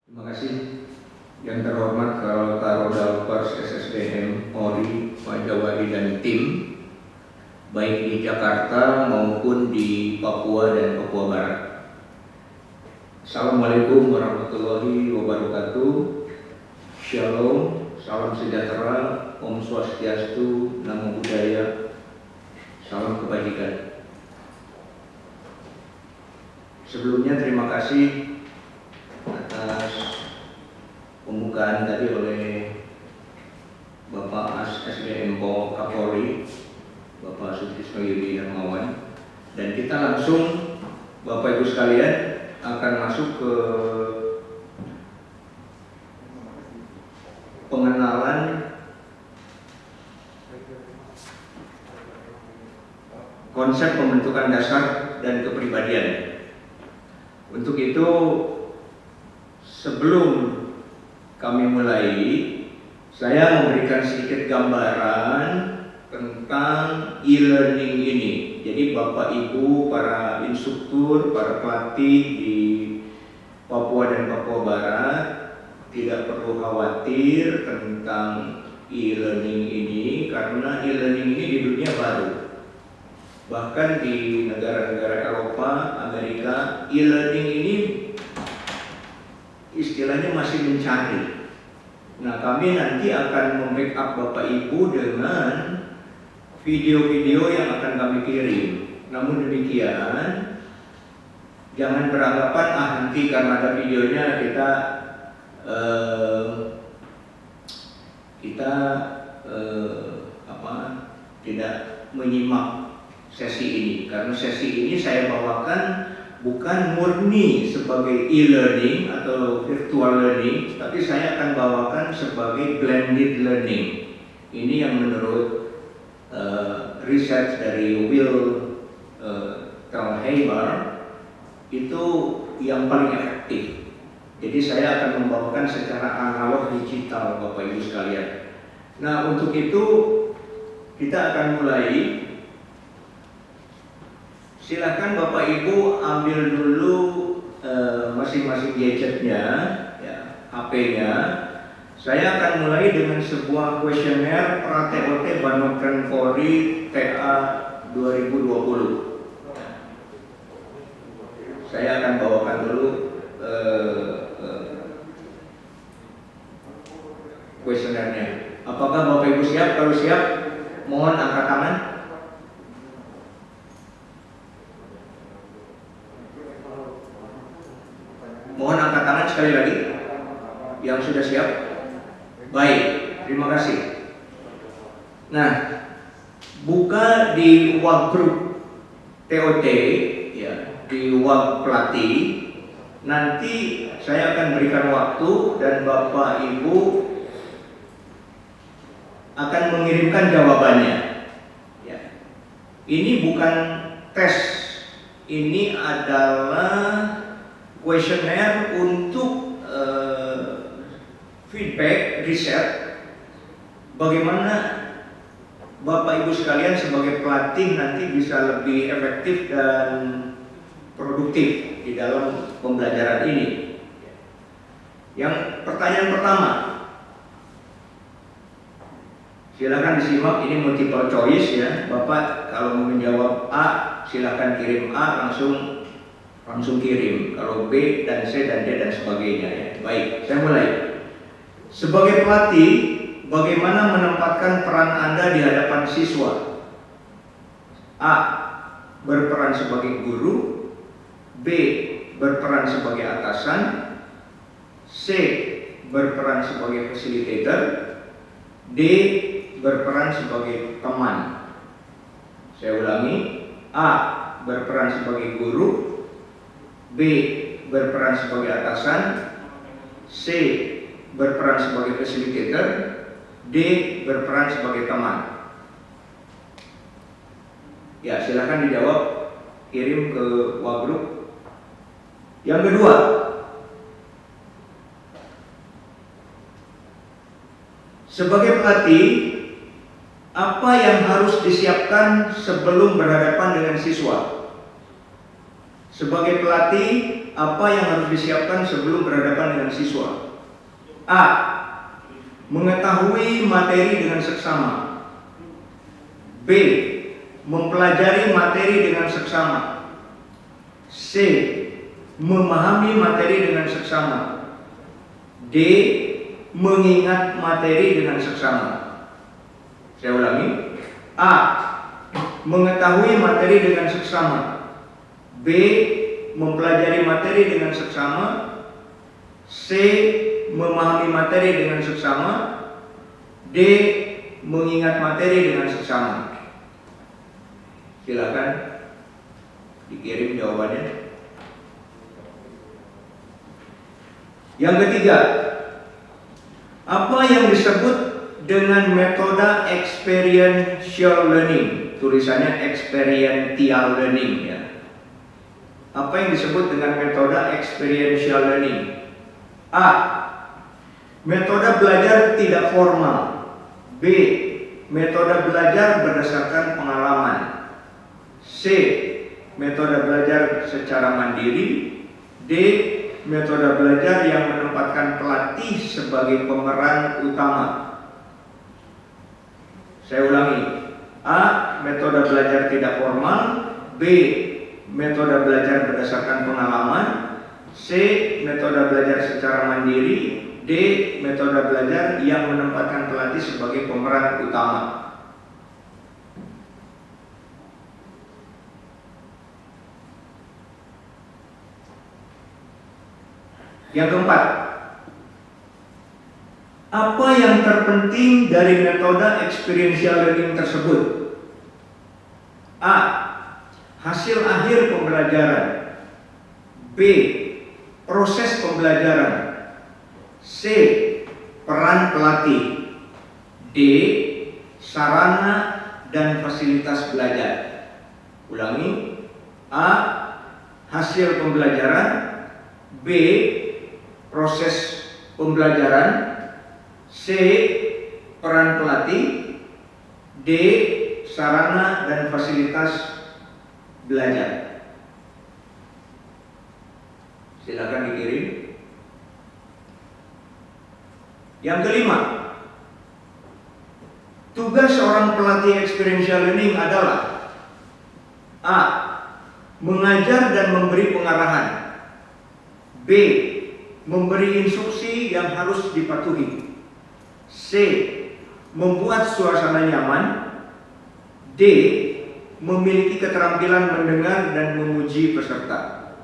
Terima kasih yang terhormat Karodal Pers SSDM Polri, Pak Jawadi dan tim, baik di Jakarta maupun di Papua dan Papua Barat. Assalamualaikum warahmatullahi wabarakatuh. Shalom, salam sejahtera, Om Swastiastu, Namo Buddhaya, salam kebajikan. Sebelumnya terima kasih atas pembukaan tadi oleh Bapak SDM Kapolri, Bapak Sutrisno Yudi Hermawan, dan kita langsung Bapak Ibu sekalian akan masuk ke pengenalan konsep pembentukan dasar dan kepribadian. Untuk itu, sebelum kami mulai, saya memberikan sedikit gambaran tentang e-learning ini. Jadi Bapak Ibu, para instruktur, para pelatih di Papua dan Papua Barat tidak perlu khawatir tentang e-learning ini, karena e-learning ini di dunia baru. Bahkan di negara-negara Eropa, Amerika, e-learning ini istilahnya masih mencari. Nah, kami nanti akan membackup Bapak Ibu dengan video-video yang akan kami kirim. Namun demikian, jangan beranggapan nanti karena ada videonya kita tidak menyimak sesi ini, karena sesi ini saya bawakan bukan murni sebagai e-learning atau virtual learning, tapi saya akan bawakan sebagai blended learning. Ini yang menurut research dari Will Thalheimer itu yang paling efektif. Jadi saya akan membawakan secara analog digital, Bapak Ibu sekalian. Nah, untuk itu kita akan mulai. Silakan Bapak Ibu ambil dulu masing-masing gadgetnya, ya, HP-nya. Saya akan mulai dengan sebuah kuesioner pra-TOT Banokren Polri TA 2020. Saya akan bawakan dulu kuesionernya. Apakah Bapak Ibu siap? Kalau siap, mohon angkat tangan. Mohon angkat tangan sekali lagi yang sudah siap. Baik, terima kasih. Nah, buka di WA Group TOT, ya, di WA pelatih. Nanti saya akan berikan waktu dan Bapak Ibu akan mengirimkan jawabannya. Ya. Ini bukan tes, ini adalah kuesioner untuk feedback riset bagaimana Bapak Ibu sekalian sebagai pelatih nanti bisa lebih efektif dan produktif di dalam pembelajaran ini. Yang pertanyaan pertama, silakan disimak, ini multiple choice ya. Bapak kalau mau menjawab A, silakan kirim A, langsung kirim. Kalau B dan C dan D dan sebagainya ya. Baik, saya mulai. Sebagai pelatih, bagaimana menempatkan peran Anda di hadapan siswa? A. Berperan sebagai guru. B. Berperan sebagai atasan. C. Berperan sebagai facilitator. D. Berperan sebagai teman. Saya ulangi. A. Berperan sebagai guru. B. Berperan sebagai atasan. C. Berperan sebagai facilitator. D. Berperan sebagai teman. Ya, silakan dijawab, kirim ke WA Group. Yang kedua, sebagai pelatih, apa yang harus disiapkan sebelum berhadapan dengan siswa? Sebagai pelatih, apa yang harus disiapkan sebelum berhadapan dengan siswa? A. Mengetahui materi dengan seksama. B. Mempelajari materi dengan seksama. C. Memahami materi dengan seksama. D. Mengingat materi dengan seksama. Saya ulangi. A. Mengetahui materi dengan seksama. B. Mempelajari materi dengan seksama. C. Memahami materi dengan seksama. D. Mengingat materi dengan seksama. Silakan dikirim jawabannya. Yang ketiga, apa yang disebut dengan metode experiential learning? Tulisannya experiential learning ya. Apa yang disebut dengan metode experiential learning? A. Metode belajar tidak formal. B. Metode belajar berdasarkan pengalaman. C. Metode belajar secara mandiri. D. Metode belajar yang menempatkan pelatih sebagai pemeran utama. Saya ulangi. A. Metode belajar tidak formal. B. Metode belajar berdasarkan pengalaman. C. Metode belajar secara mandiri. D. Metode belajar yang menempatkan pelatih sebagai pemeran utama. Yang keempat, apa yang terpenting dari metode experiential learning tersebut? A. Hasil akhir pembelajaran. B. Proses pembelajaran. C. Peran pelatih. D. Sarana dan fasilitas belajar. Ulangi. A. Hasil pembelajaran. B. Proses pembelajaran. C. Peran pelatih. D. Sarana dan fasilitas belajar. Silakan dikirim. Yang kelima, tugas seorang pelatih experiential learning adalah A. Mengajar dan memberi pengarahan. B. Memberi instruksi yang harus dipatuhi. C. Membuat suasana nyaman. D. Memiliki keterampilan mendengar dan memuji peserta.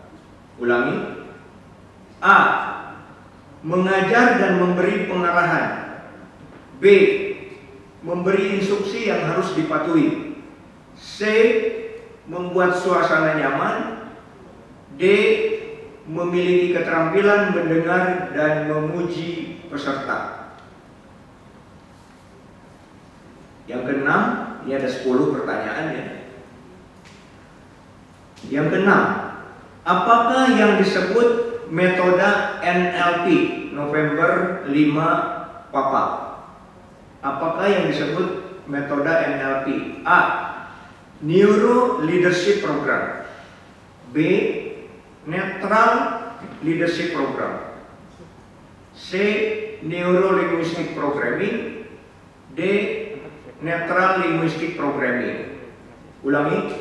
Ulangi. A. Mengajar dan memberi pengarahan. B. Memberi instruksi yang harus dipatuhi. C. Membuat suasana nyaman. D. Memiliki keterampilan mendengar dan memuji peserta. Yang keenam, ini ada 10 pertanyaan ya. Yang keenam, apakah yang disebut metode NLP? November 5 Papa. Apakah yang disebut metode NLP? A. Neuro Leadership Program. B. Neutral Leadership Program. C. Neuro Linguistic Programming. D. Neutral Linguistic Programming. Ulangi.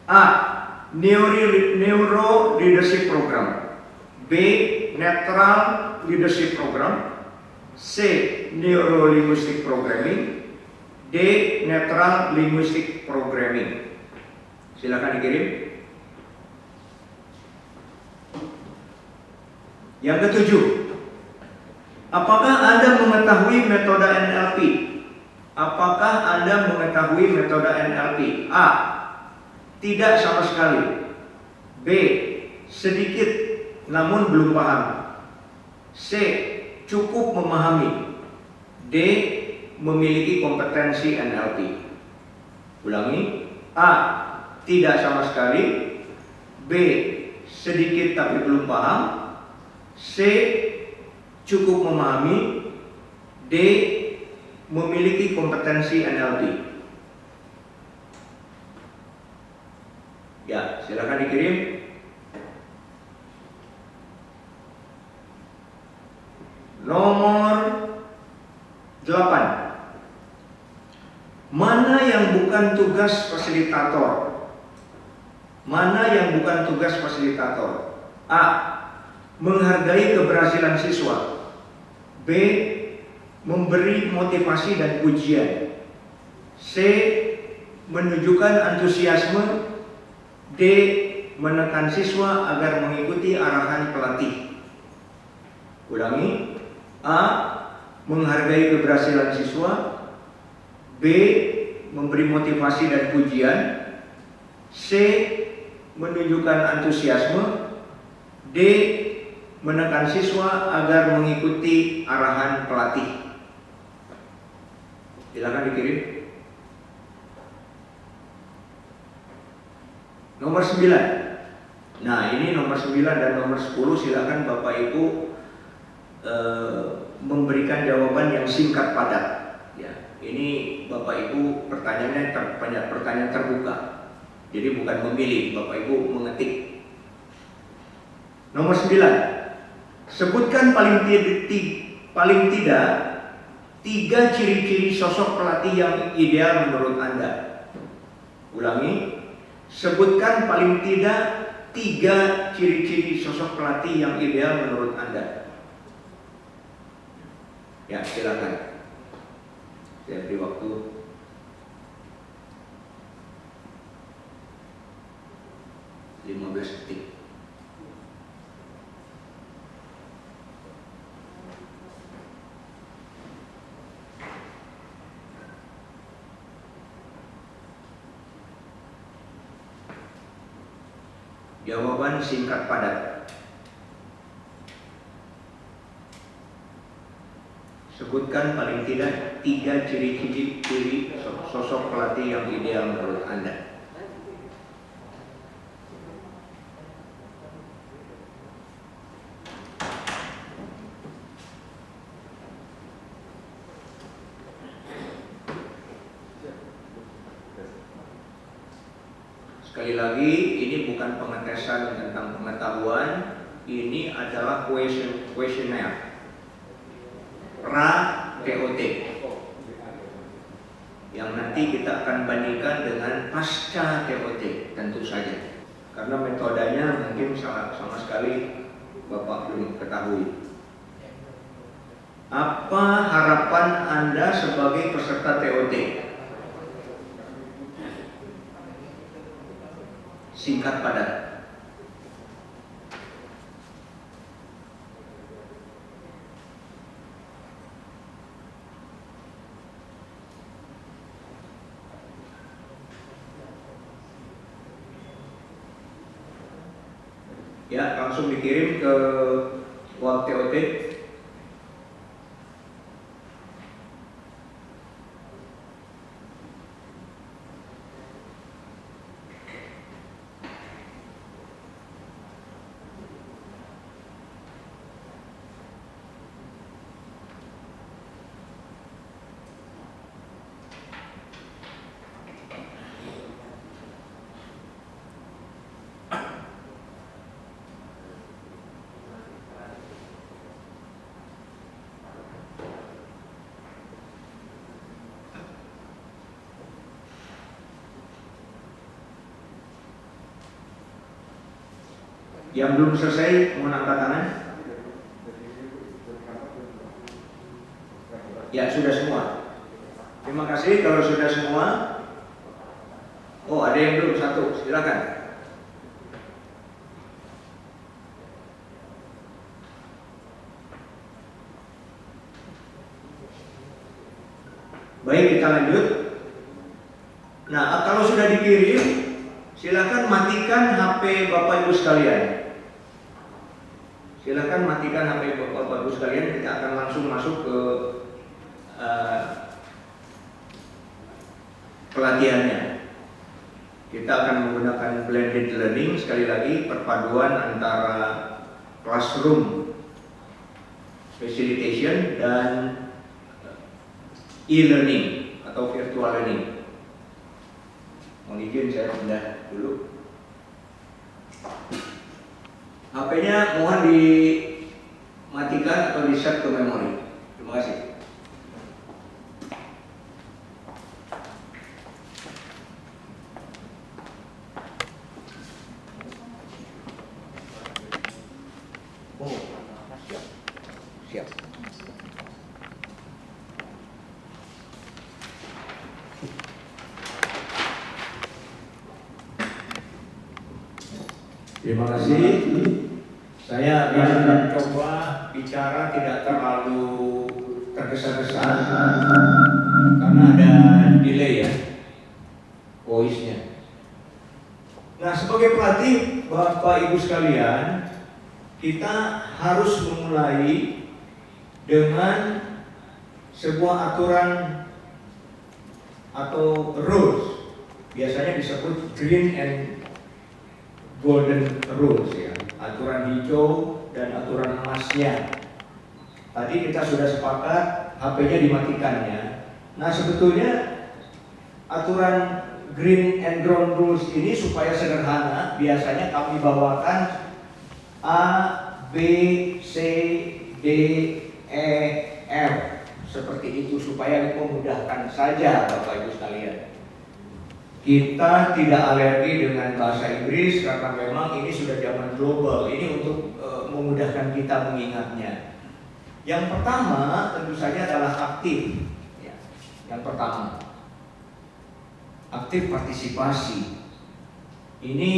A. Neuro Leadership Program. B. Neutral Leadership Program. C. Neuro Linguistic Programming. D. Neutral Linguistic Programming. Silakan dikirim. Yang ketujuh, apakah Anda mengetahui metode NLP? Apakah Anda mengetahui metode NLP? A. Tidak sama sekali. B. Sedikit namun belum paham. C. Cukup memahami. D. Memiliki kompetensi NLP. Ulangi. A. Tidak sama sekali. B. Sedikit tapi belum paham. C. Cukup memahami. D. Memiliki kompetensi NLP. Ya, silakan dikirim. Nomor 8. Mana yang bukan tugas fasilitator? Mana yang bukan tugas fasilitator? A. Menghargai keberhasilan siswa. B. Memberi motivasi dan pujian. C. Menunjukkan antusiasme. D. Menekan siswa agar mengikuti arahan pelatih. Ulangi. A. Menghargai keberhasilan siswa. B. Memberi motivasi dan pujian. C. Menunjukkan antusiasme. D. Menekan siswa agar mengikuti arahan pelatih. Silakan dikirim. Nomor 9. Nah, ini nomor 9 dan nomor 10 silakan Bapak Ibu memberikan jawaban yang singkat padat. Ya, ini Bapak Ibu pertanyaannya pertanyaan terbuka. Jadi bukan memilih, Bapak Ibu mengetik. Nomor 9. Sebutkan paling tidak 3 ciri-ciri sosok pelatih yang ideal menurut Anda. Ulangi. Sebutkan paling tidak 3 ciri-ciri sosok pelatih yang ideal menurut Anda. Ya, silakan. Saya beri waktu. Lima 15 detik. Jawaban singkat padat. Sebutkan paling tidak 3 ciri-ciri sosok pelatih yang ideal menurut Anda. Sekali lagi, ini bukan pengetesan tentang pengetahuan, ini adalah kuesioner pra-TOT yang nanti kita akan bandingkan dengan pasca TOT, tentu saja. Karena metodenya mungkin sama sekali Bapak belum ketahui. Apa harapan Anda sebagai peserta TOT? Singkat padat. Ya, langsung dikirim ke WhatsApp TOT. Yang belum selesai mohon angkat tangan. Ya, sudah semua. Terima kasih kalau sudah semua. Oh, ada yang belum, satu, silakan. Baik, kita lanjut. Nah, kalau sudah dikirim, silakan matikan HP Bapak Ibu sekalian. Silakan matikan HP Bapak Ibu sekalian. Kita akan langsung masuk ke pelatihannya. Kita akan menggunakan blended learning, sekali lagi perpaduan antara classroom facilitation dan e-learning atau virtual learning. Mohon izin saya pindah dulu. HP-nya mohon dimatikan. dimatikan atau di-set ke memori. Terima kasih. Oh, siap. Siap. Terima kasih. Saya akan coba bicara tidak terlalu tergesa-gesa karena ada delay ya, voice-nya. Nah, sebagai pelatih, Bapak Ibu sekalian, kita harus memulai dengan sebuah aturan atau rules, biasanya disebut green and golden rules ya, aturan hijau dan aturan emasnya. Tadi kita sudah sepakat HP-nya dimatikannya. Nah, sebetulnya aturan green and ground rules ini supaya sederhana, biasanya kami bawakan A, B, C, D, E, F seperti itu supaya memudahkan saja Bapak Ibu sekalian. Kita tidak alergi dengan bahasa Inggris karena memang ini sudah zaman global. Ini untuk memudahkan kita mengingatnya. Yang pertama tentu saja adalah aktif. Ya, yang pertama, aktif partisipasi. Ini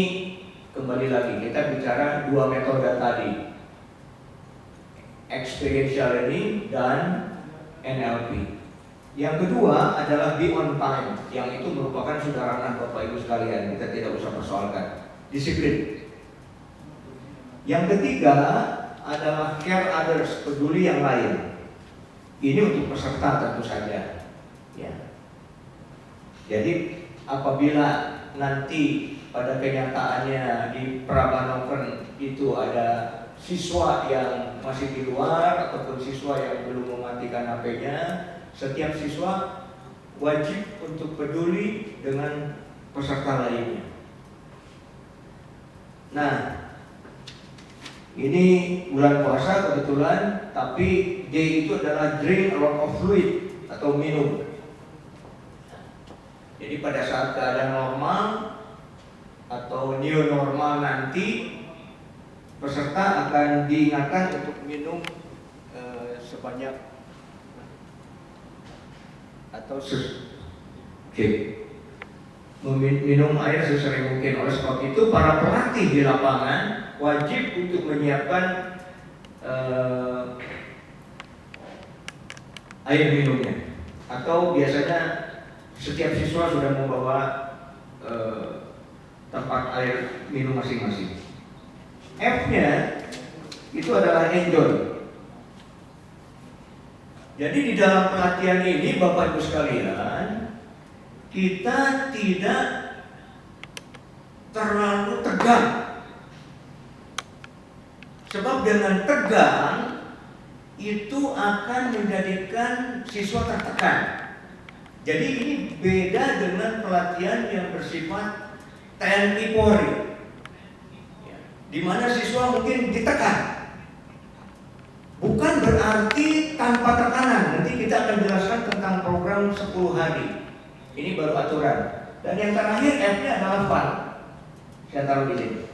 kembali lagi kita bicara dua metode tadi, experiential learning dan NLP. Yang kedua adalah be on time, yang itu merupakan sudah ranah Bapak Ibu sekalian, kita tidak usah persoalkan. Disiplin. Yang ketiga adalah care others, peduli yang lain. Ini untuk peserta tentu saja. Ya. Jadi apabila nanti pada kenyataannya di Prabanoken itu ada siswa yang masih di luar ataupun siswa yang belum mematikan HP-nya, setiap siswa wajib untuk peduli dengan peserta lainnya. Nah, ini bulan puasa kebetulan, tapi D itu adalah drink a lot of fluid atau minum. Jadi pada saat keadaan normal atau new normal nanti, peserta akan diingatkan untuk minum sebanyak atau minum air sesering mungkin. Oleh sebab itu para pelatih di lapangan wajib untuk menyiapkan air minumnya, atau biasanya setiap siswa sudah membawa tempat air minum masing-masing. F-nya itu adalah enjoy. Jadi di dalam pelatihan ini Bapak Ibu sekalian, kita tidak terlalu tegang. Sebab dengan tegang itu akan menjadikan siswa tertekan. Jadi ini beda dengan pelatihan yang bersifat TNI Polri, di mana siswa mungkin ditekan. Bukan berarti tanpa tekanan. Nanti kita akan jelaskan tentang program 10 hari. Ini baru aturan. Dan yang terakhir F-nya adalah fun. Saya taruh di sini.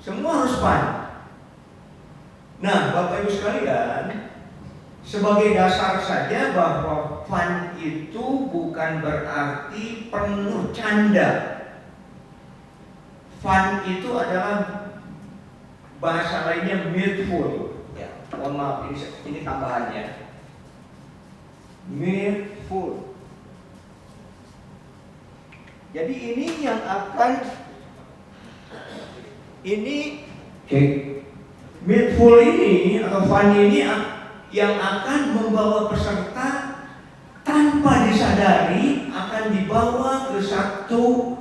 Semua harus fun. Nah, Bapak Ibu sekalian, sebagai dasar saja bahwa fun itu bukan berarti penuh canda. Fun itu adalah bahasa lainnya mirthful. Ya, mohon maaf, ini tambahannya. Mirthful. Jadi ini yang akan mirthful ini atau fun ini yang akan membawa peserta tanpa disadari akan dibawa ke satu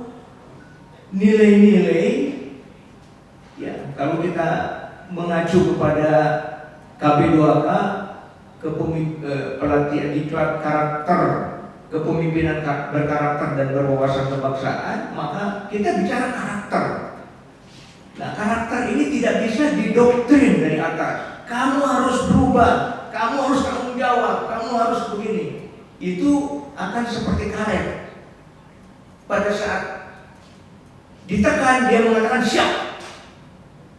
nilai-nilai. Ya, kalau kita mengacu kepada KB2K, pelatihan diklat karakter, kepemimpinan berkarakter dan berwawasan kebangsaan, maka kita bicara karakter. Nah, karakter ini tidak bisa didoktrin dari atas. Kamu harus berubah, kamu harus tanggung jawab, kamu harus begini. Itu akan seperti Kaleb. Pada saat ditekan, dia mengatakan siap.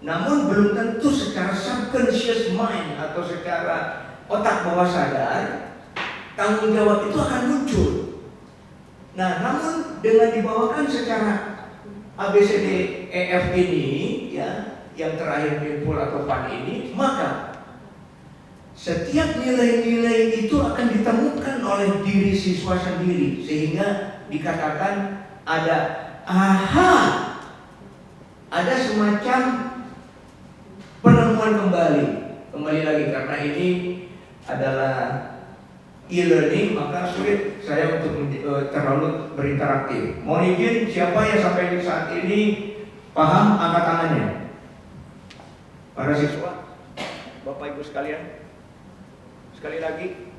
Namun belum tentu secara subconscious mind atau secara otak bawah sadar tanggung jawab itu akan muncul. Nah, namun dengan dibawakan secara ABCD EF ini, ya, yang terakhir Bimpul atau PAN ini, maka setiap nilai-nilai itu akan ditemukan oleh diri siswa sendiri, sehingga dikatakan ada ada semacam penemuan kembali lagi, karena ini adalah e-learning, maka sulit saya untuk terlalu berinteraksi. Mohon izin, siapa yang sampai saat ini paham, angkat tangannya. Para siswa, Bapak Ibu sekalian, sekali lagi,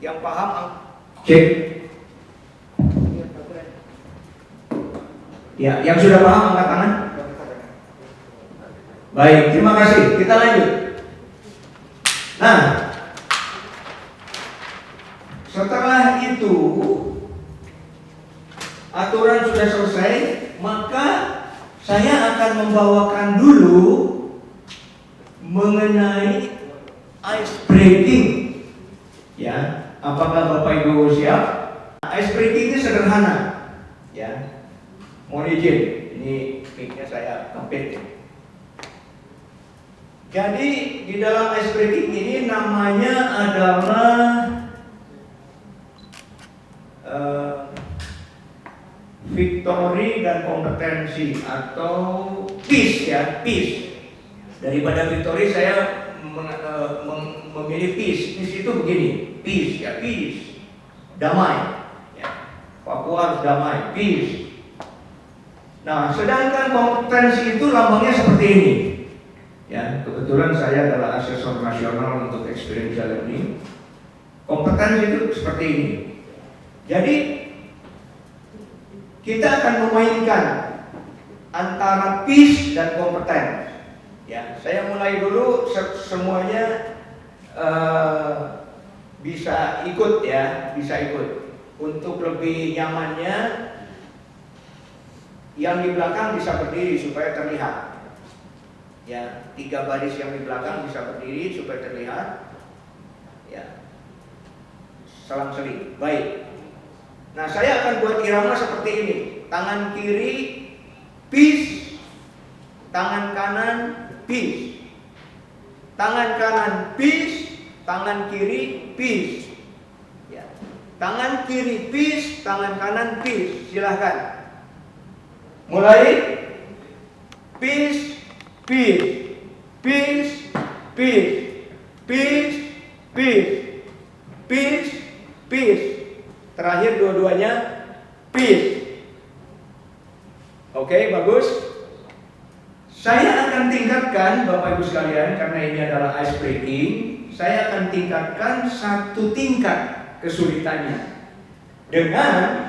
yang paham, cek. Ya, yang sudah paham angkat tangan. Baik, terima kasih. Kita lanjut. Nah, setelah itu aturan sudah selesai, maka saya akan membawakan dulu mengenai ice breaking. Ya, apakah Bapak Ibu siap? Ice breaking ini sederhana. Ya, mohon izin, ini mic-nya saya kempit. Jadi di dalam ice breaking ini namanya adalah victory dan kompetensi atau peace, ya, peace. Daripada victory saya memilih peace. Peace itu begini, peace, ya, peace, damai, ya. Papua harus damai, peace. Nah, sedangkan kompetensi itu lambangnya seperti ini. Ya, kebetulan saya adalah asesor nasional untuk experiential learning. Kompetensi itu seperti ini. Jadi kita akan memainkan antara peace dan kompeten. Ya, saya mulai dulu, semuanya bisa ikut, ya, bisa ikut. Untuk lebih nyamannya, yang di belakang bisa berdiri supaya terlihat. Ya, 3 baris yang di belakang bisa berdiri supaya terlihat. Ya, selang-seling. Baik. Nah, saya akan buat irama seperti ini. Tangan kiri peace, tangan kanan peace. Tangan kanan peace, tangan kiri peace. Ya. Tangan kiri peace, tangan kanan peace. Silahkan. Mulai. Peace, peace, peace, peace, peace, peace, peace, peace. Terakhir dua-duanya peace. Oke, bagus. Saya akan tingkatkan, Bapak Ibu sekalian, karena ini adalah ice breaking. Saya akan tingkatkan 1 tingkat kesulitannya dengan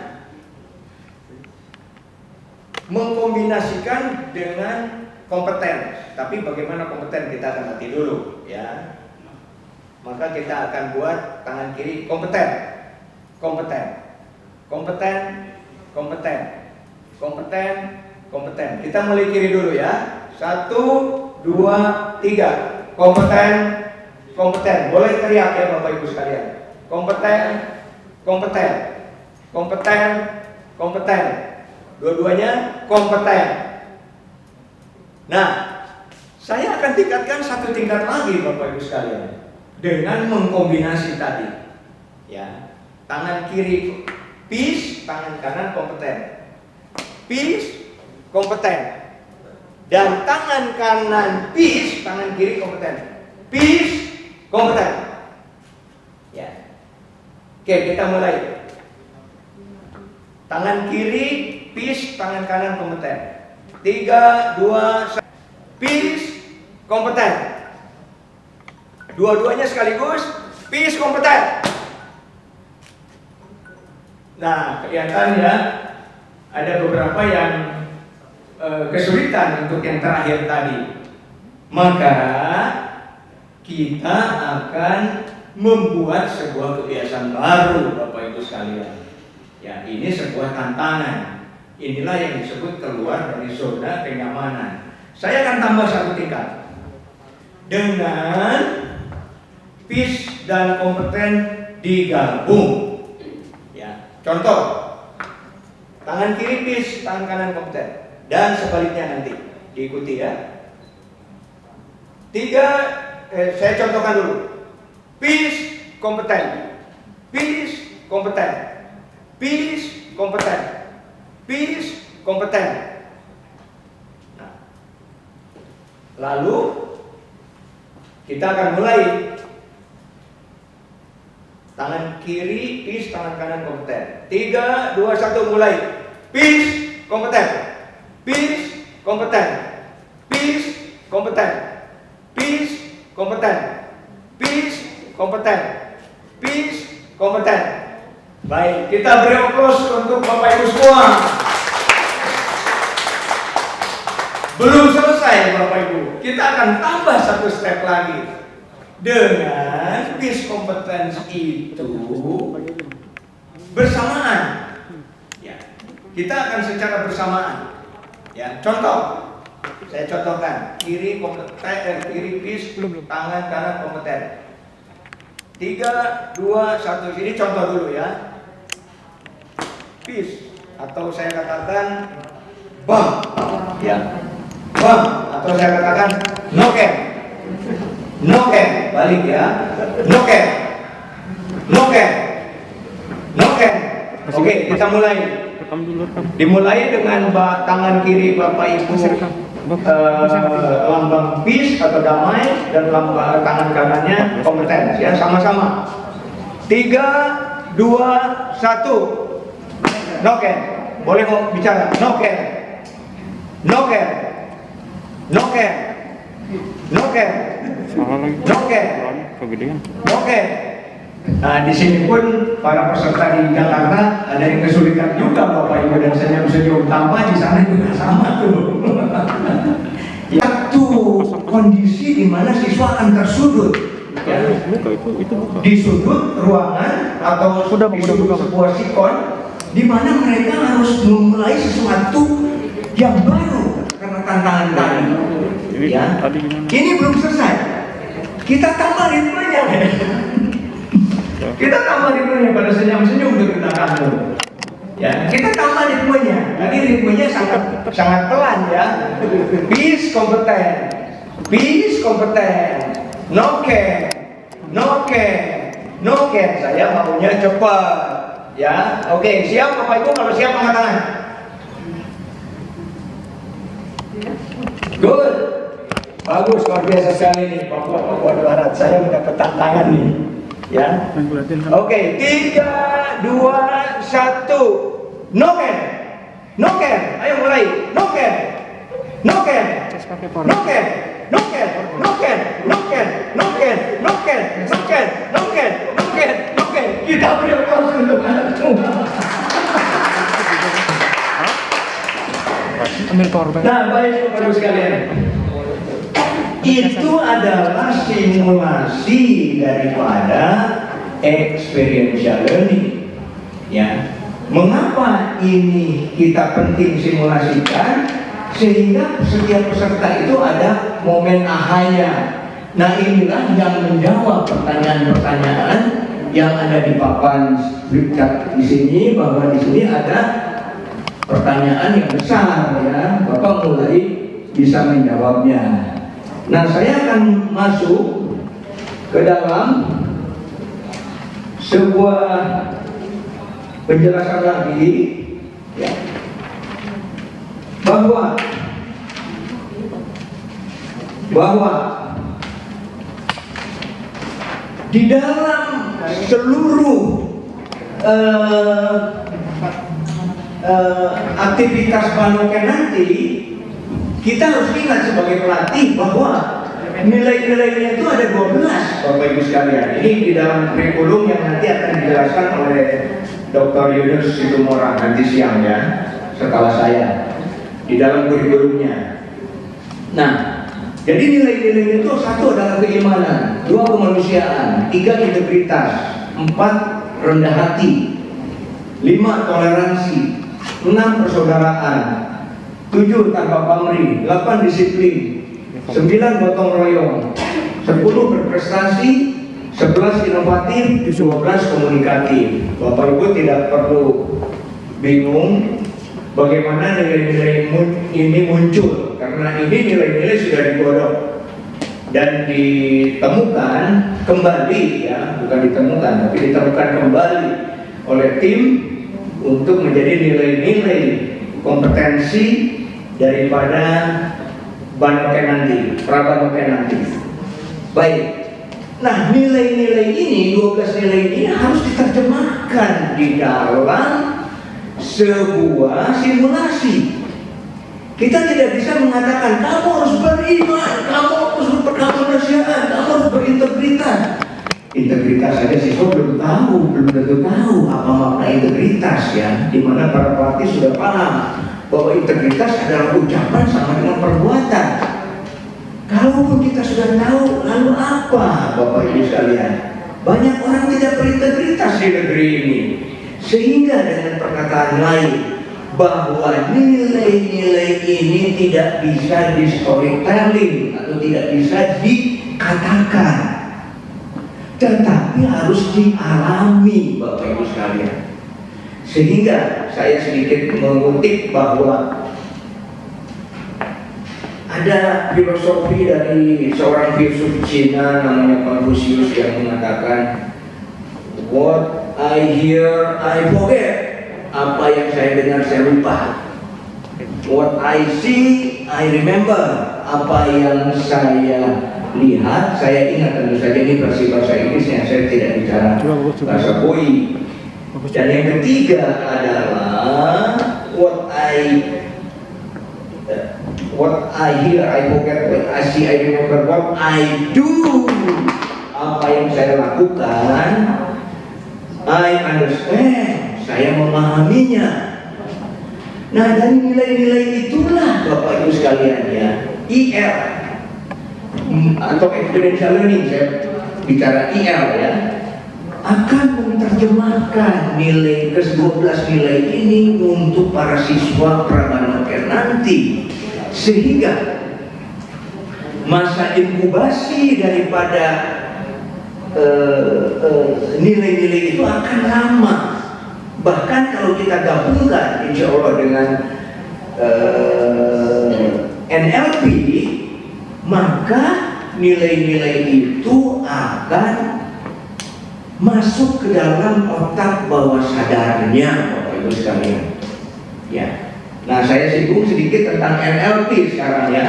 mengkombinasikan dengan kompeten. Tapi bagaimana kompeten kita akan nanti dulu, ya. Maka kita akan buat tangan kiri kompeten, kompeten, kompeten, kompeten, kompeten, kompeten. Kita mulai kiri dulu, ya. 1, 2, 3. Kompeten, kompeten. Boleh teriak, ya, Bapak Ibu sekalian. Kompeten, kompeten, kompeten, kompeten. Dua-duanya kompeten. Nah, saya akan tingkatkan 1 tingkat lagi, Bapak Ibu sekalian, dengan mengkombinasi tadi. Ya, tangan kiri peace, tangan kanan kompeten. Peace, kompeten. Dan tangan kanan peace, tangan kiri kompeten. Peace, kompeten. Ya. Oke, kita mulai. Tangan kiri peace, tangan kanan kompeten. 3, 2, 1. Peace, kompeten. Dua-duanya sekaligus. Peace, kompeten. Nah, kelihatan, ya, ada beberapa yang kesulitan untuk yang terakhir tadi, maka kita akan membuat sebuah kebiasaan baru, Bapak Ibu sekalian. Ya, ini sebuah tantangan. Inilah yang disebut keluar dari zona kenyamanan. Saya akan tambah satu tingkat dengan peace dan kompeten digabung. Ya, contoh, tangan kiri peace, tangan kanan kompeten, dan sebaliknya nanti diikuti ya. Saya contohkan dulu. Peace, kompeten. Peace, kompeten. Peace, kompeten. Peace, kompeten. Nah, lalu kita akan mulai. Tangan kiri, peace, tangan kanan kompeten. 3, 2, 1, mulai. Peace, kompeten. Peace, kompeten. Peace, kompeten. Peace, kompeten. Peace, kompeten. Peace, kompeten. Baik, kita beri aplaus untuk Bapak Ibu semua. Belum selesai Bapak Ibu, kita akan tambah satu step lagi. Dengan peace competence itu bersamaan. Ya, kita akan secara bersamaan. Ya, contoh. Saya contohkan, kiri peace, tangan kanan kompeten. 3, 2, 1. Ini contoh dulu ya. Peace, atau saya katakan bam, ya, bam, atau saya katakan noken, noken, balik ya, noken, noken, noken. Oke, kita mulai. Dimulai dengan tangan kiri Bapak Ibu lambang peace atau damai, dan lambang tangan kanannya kompeten. Ya, sama-sama. 3, 2, 1. Noken. Boleh mau bicara? Noken. Noken. Noken. Noken. Noken. Noken. Nah, di sini pun para peserta di Jakarta ada yang kesulitan juga Bapak Ibu, dan senyum-senyum tambah di sana juga sama tuh. Satu kondisi di mana siswa akan tersudut. Ya. Di sudut ruangan atau di sudut sebuah sikon, di mana mereka harus memulai sesuatu yang baru karena tantangan tadi. Ya. Ini belum selesai. Kita tambah ritmenya. Kita tambah ritmenya pada senyum-senyum di belakangmu. Ya, kita tambah ritmenya. Tadi ritmenya sangat pelan ya. Peace kompeten. Peace kompeten. Noken. Noken. Noken. Saya maunya cepat. Ya, oke, siap Bapak Ibu? Kalau siap angkat tangan. Good. Bagus, luar biasa sekali nih Papua Barat. Saya mendapat tantangan nih. Ya. Oke, 3, 2, 1. Noken. Noken. Ayo mulai. Noken. Noken. Noken. Noken. Noken. Noken. Noken. Noken. Noken. Noken. Noken. Noken. Kita beri aplaus untuk anak semua. Nah, baik Bapak sekalian. Itu adalah simulasi daripada experiential learning. Ya. Mengapa ini kita penting simulasikan? Sehingga setiap peserta itu ada momen ahanya. Nah, inilah yang menjawab pertanyaan-pertanyaan yang ada di papan flipchart di sini, bahwa di sini ada pertanyaan yang besar ya. Bapak mulai bisa menjawabnya. Nah, saya akan masuk ke dalam sebuah penjelasan lagi ya, bahwa di dalam seluruh aktivitas Panoken nanti, kita harus ingat sebagai pelatih bahwa nilai-nilainya itu ada 12 Bapak Ibu sekalian. Ini di dalam kurikulum yang nanti akan dijelaskan oleh Dr. Yunus Situmorang nanti siang ya, setelah saya. di dalam kurikulumnya. Nah, jadi nilai-nilai itu satu adalah keimanan, dua kemanusiaan, tiga integritas, empat rendah hati, lima toleransi, enam persaudaraan, tujuh tanpa pamrih, delapan disiplin, sembilan gotong royong, 10 berprestasi, 11 inovatif, 12 komunikatif. Bapak Ibu tidak perlu bingung bagaimana nilai-nilai ini muncul, karena ini nilai-nilai sudah digodok dan ditemukan kembali, ya, bukan ditemukan tapi ditemukan kembali oleh tim untuk menjadi nilai-nilai kompetensi daripada Banoken nanti, Prabanoken nanti. Baik. Nah, nilai-nilai ini, 12 nilai ini harus diterjemahkan di dalam sebuah simulasi. Kita tidak bisa mengatakan kamu harus beriman, kamu harus berkemanusiaan, kamu harus berintegritas. Integritas saja siswa belum tentu tahu apa makna integritas, ya. Di mana para pelatih sudah paham bahwa integritas adalah ucapan sama dengan perbuatan. Kalaupun kita sudah tahu, lalu apa, Bapak Ibu sekalian? Banyak orang tidak berintegritas di negeri ini, sehingga dengan perkataan lain bahwa nilai-nilai ini tidak bisa di storytelling atau tidak bisa dikatakan, tetapi harus dialami, Bapak Ibu sekalian. Sehingga saya sedikit mengutip bahwa ada filosofi dari seorang filsuf Cina namanya Confucius yang mengatakan, what I hear I forget, apa yang saya dengar saya lupa. What I see I remember, apa yang saya lihat saya ingat. Tentu saja ini versi bahasa Inggrisnya, saya tidak bicara bahasa Boi. Dan yang ketiga adalah what I hear I forget, what I see I remember, what I do, apa yang saya lakukan I understand, saya memahaminya. Nah, dari nilai-nilai itulah Bapak Ibu sekalian, ya, IR atau experiential learning, saya bicara IR, ya, akan menerjemahkan nilai ke-12 nilai ini untuk para siswa Prabanoken nanti, sehingga masa inkubasi daripada nilai-nilai itu akan lama. Bahkan kalau kita gabungkan insya Allah dengan NLP, maka nilai-nilai itu akan masuk ke dalam otak bawah sadarnya, Bapak Ibu sekalian. Ya. Nah, saya singgung sedikit tentang NLP sekarang, ya.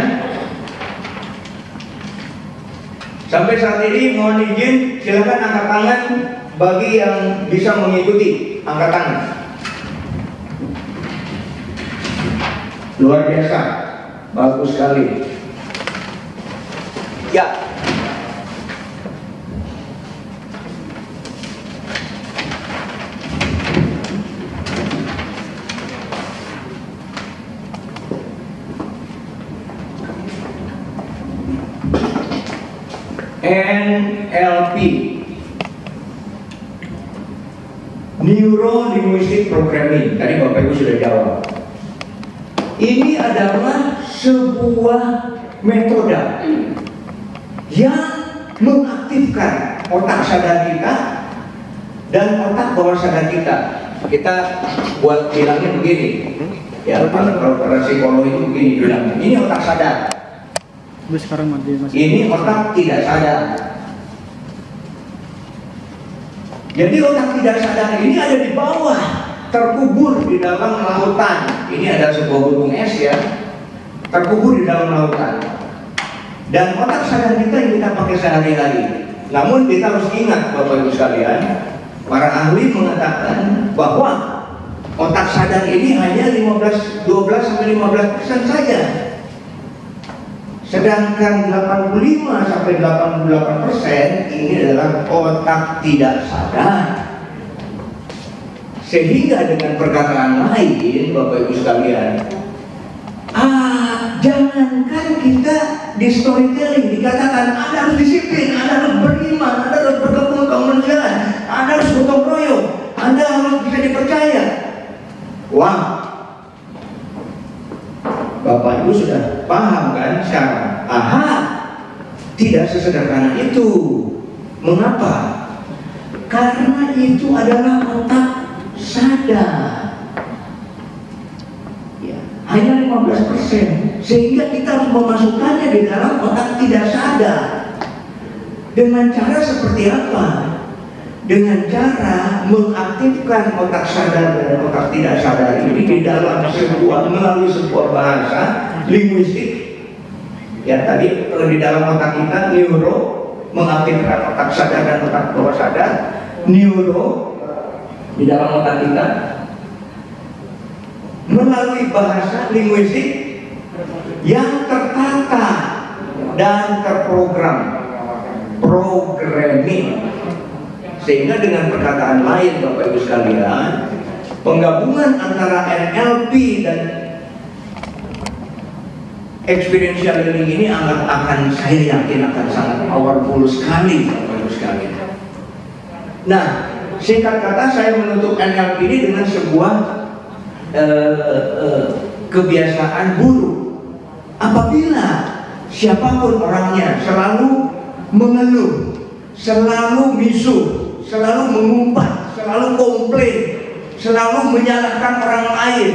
Sampai saat ini mohon izin, silakan angkat tangan bagi yang bisa mengikuti. Angkat tangan. Luar biasa, bagus sekali. Ya. NLP, Neuro Linguistic Programming, tadi Bapak Ibu sudah jawab. Ini adalah sebuah metode yang mengaktifkan otak sadar kita dan otak bawah sadar kita. Kita buat bilangnya begini, ya, kalau para psikolog itu begini bilang, ini otak sadar. Ini otak tidak sadar. Jadi otak tidak sadar ini ada di bawah, terkubur di dalam lautan. Ini ada sebuah gunung es, ya, terkubur di dalam lautan. Dan otak sadar kita yang kita pakai sehari-hari. Namun kita harus ingat, Bapak Ibu sekalian, para ahli mengatakan bahwa otak sadar ini hanya 12-15% saja. Sedangkan 85-88% ini adalah otak tidak sadar. Sehingga dengan perkataan lain, Bapak Ibu sekalian, jangankan kita di storytelling dikatakan Anda harus disiplin, Anda harus beriman, Anda harus bergabung kemanusiaan, Anda harus gotong royong, Anda harus bisa dipercaya. Wah, Bapak Ibu sudah paham kan sekarang? Aha, tidak sesederhana itu. Mengapa? Karena itu adalah otak sadar. Ya, hanya 15%, sehingga kita harus memasukkannya di dalam otak tidak sadar. Dengan cara seperti apa? Dengan cara mengaktifkan otak sadar dan otak tidak sadar ini di dalam melalui sebuah bahasa linguistik. Ya, tadi di dalam otak kita neuro mengaktifkan otak sadar dan otak bawah sadar. Neuro di dalam otak kita melalui bahasa linguistik yang tertata dan terprogram, programming. Sehingga dengan perkataan lain, Bapak Ibu sekalian, penggabungan antara NLP dan experiential learning ini akan saya yakin akan sangat powerful sekali, Bapak Ibu sekalian. Nah, singkat kata saya menutup NLP ini dengan sebuah kebiasaan buruk. Apabila siapapun orangnya selalu mengeluh, selalu misuh, selalu mengumpat, selalu komplain, selalu menyalahkan orang lain,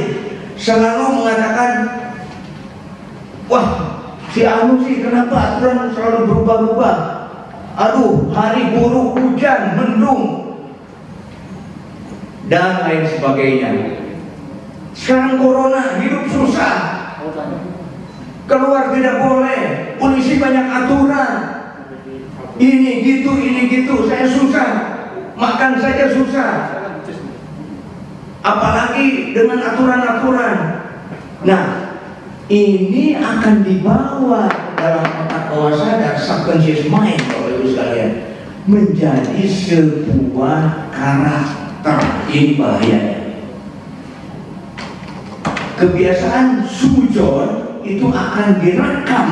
selalu mengatakan, wah, si Anu sih kenapa aturan selalu berubah-ubah? Aduh, hari buruk, hujan, mendung, dan lain sebagainya. Sekarang corona, hidup susah, keluar tidak boleh, polisi banyak aturan, ini gitu, saya susah, makan saja susah, apalagi dengan aturan-aturan. Nah, ini akan dibawa dalam otak bawah sadar, subconscious mind, Bapak Ibu sekalian, menjadi sebuah karakter. Ini bahayanya. Kebiasaan sujon itu akan direkam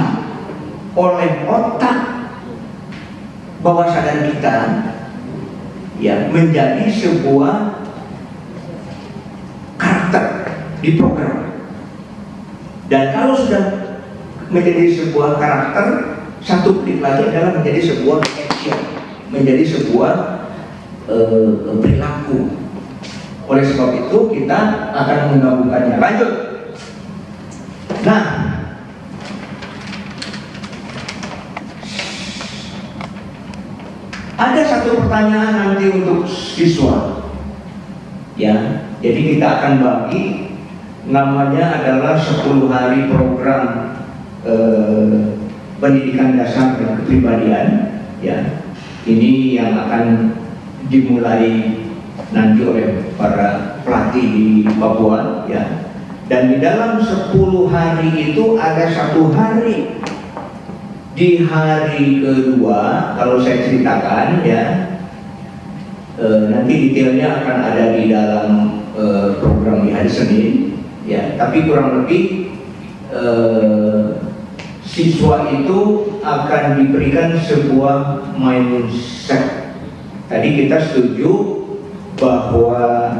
oleh otak bawah sadar kita, ya, menjadi sebuah karakter di program. Dan kalau sudah menjadi sebuah karakter, satu klik lagi adalah menjadi sebuah action, menjadi sebuah perilaku. Oleh sebab itu kita akan menggabungkannya. Lanjut. Nah, ada satu pertanyaan nanti untuk siswa, ya. Jadi kita akan bagi, namanya adalah 10 hari program pendidikan dasar dan kepribadian, ya. Ini yang akan dimulai nanti oleh para pelatih di Papua, ya. Dan di dalam 10 hari itu ada 1 hari, di hari kedua, kalau saya ceritakan, ya, nanti detailnya akan ada di dalam program di hari Senin, ya. Tapi kurang lebih siswa itu akan diberikan sebuah mindset. Tadi kita setuju bahwa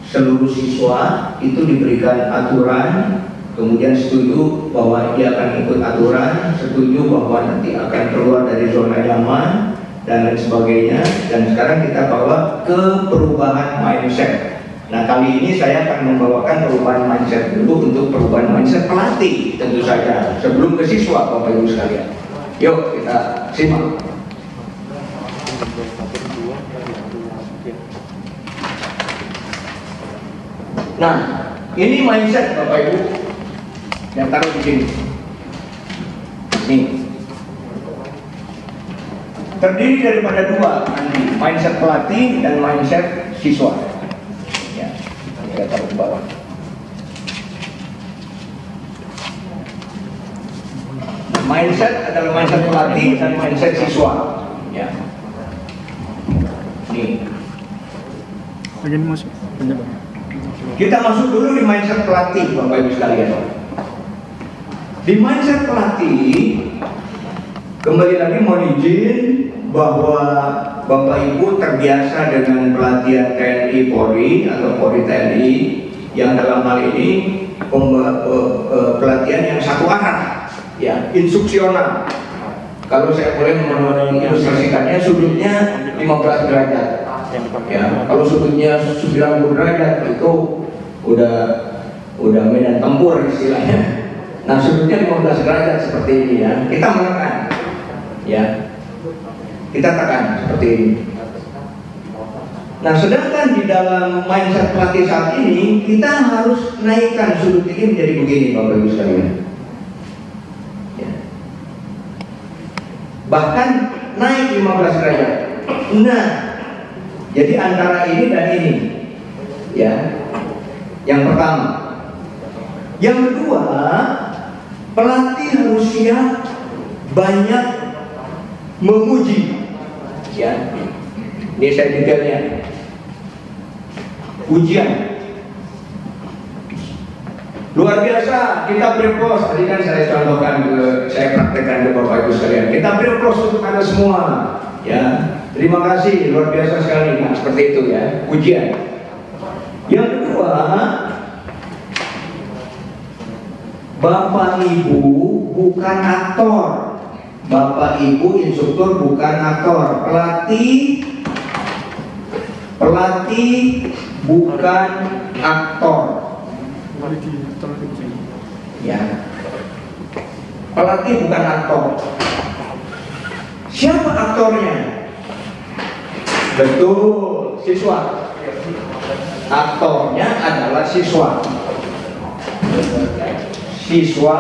seluruh siswa itu diberikan aturan, kemudian setuju bahwa dia akan ikut aturan, setuju bahwa nanti akan keluar dari zona nyaman dan lain sebagainya. Dan sekarang kita bawa ke perubahan mindset. Nah, kali ini saya akan membawakan perubahan mindset dulu untuk perubahan mindset pelatih, tentu saja, sebelum ke siswa, Bapak Ibu sekalian. Yuk kita simak. Nah, ini mindset Bapak Ibu yang taruh di sini. Nih, terdiri daripada 2 nanti, mindset pelatih dan mindset siswa. Ya, saya taruh di bawah. Mindset adalah mindset pelatih dan mindset siswa. Ya. Nih. Lagi masuk. Kita masuk dulu di mindset pelatih, Bapak Ibu sekalian. Di mindset pelatih, kembali lagi mohon izin bahwa Bapak Ibu terbiasa dengan pelatihan TNI Polri atau Polri TNI yang dalam hal ini pelatihan yang satu arah, ya, instruksional. Kalau saya boleh mengilustrasikannya, sudutnya 15 derajat. Ya, kalau sudutnya 90 derajat itu udah medan tempur istilahnya. Nah, sudutnya 15 derajat seperti ini ya. Kita menekan, ya. Kita tekan seperti ini. Nah, sedangkan di dalam mindset pelatih saat ini, kita harus naikkan sudut ini menjadi begini, Bapak Ibu sekalian. Ya. Bahkan naik 15 derajat. Nah, jadi antara ini dan ini, ya. Yang pertama. Yang kedua, pelatih harus siap banyak memuji, ya. Ini saya detailnya. Ujian luar biasa, kita berpros. Tadi kan saya contohkan, saya praktekkan ke Bapak Ibu sekalian. Kita berpros untuk Anda semua, ya. Terima kasih, luar biasa sekali. Nah, seperti itu ya, ujian. Yang kedua, Bapak Ibu bukan aktor. Bapak Ibu instruktur bukan aktor. Pelatih bukan aktor. Ya. Pelatih bukan aktor. Siapa aktornya? Betul, siswa. Aktornya adalah siswa. Siswa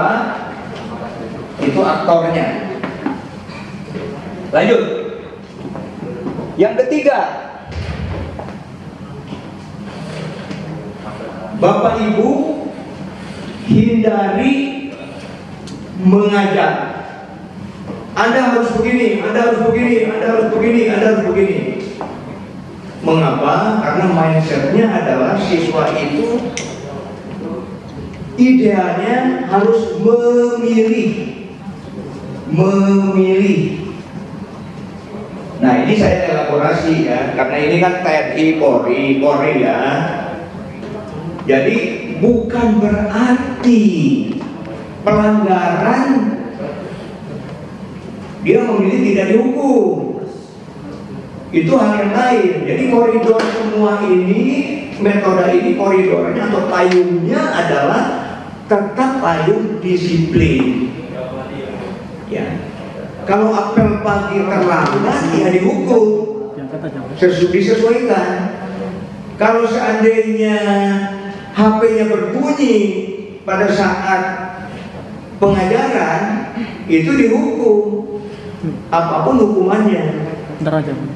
itu aktornya. Lanjut. Yang ketiga, Bapak Ibu hindari mengajar. Anda harus begini, Anda harus begini, Anda harus begini, Anda harus begini. Mengapa? Karena mindsetnya adalah siswa itu idealnya harus memilih. Nah, ini saya elaborasi ya, karena ini kan TNI Polri ya. Jadi bukan berarti pelanggaran dia memilih tidak dihukum. Itu hal yang lain. Jadi koridor semua ini, metode ini koridornya atau payungnya adalah tetap payung disiplin. Ya. Kalau apel pagi terlambat, ya dihukum. Disesuaikan. Kalau seandainya HP-nya berbunyi pada saat pengajaran, itu dihukum. Apapun hukumannya.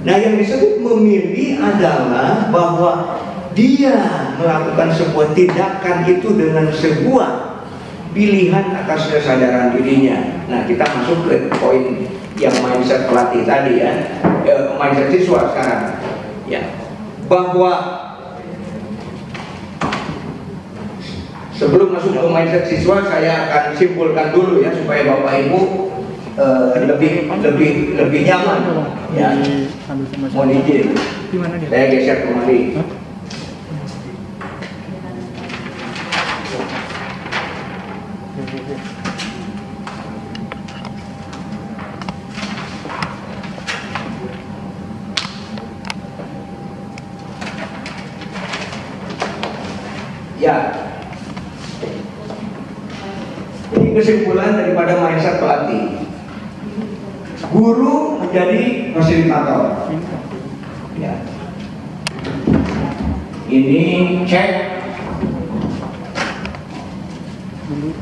Nah, yang disebut memilih adalah bahwa dia melakukan sebuah tindakan itu dengan sebuah pilihan atas kesadaran dirinya. Nah, kita masuk ke poin yang mindset pelatih tadi ya, mindset siswa sekarang. Ya, bahwa sebelum masuk ke mindset siswa, saya akan simpulkan dulu ya supaya Bapak Ibu lebih nyaman. Ya, mohon izin. Saya geser kembali. Ya, ini kesimpulan daripada mindset pelatih. Guru menjadi fasilitator. Ya. Ini cek,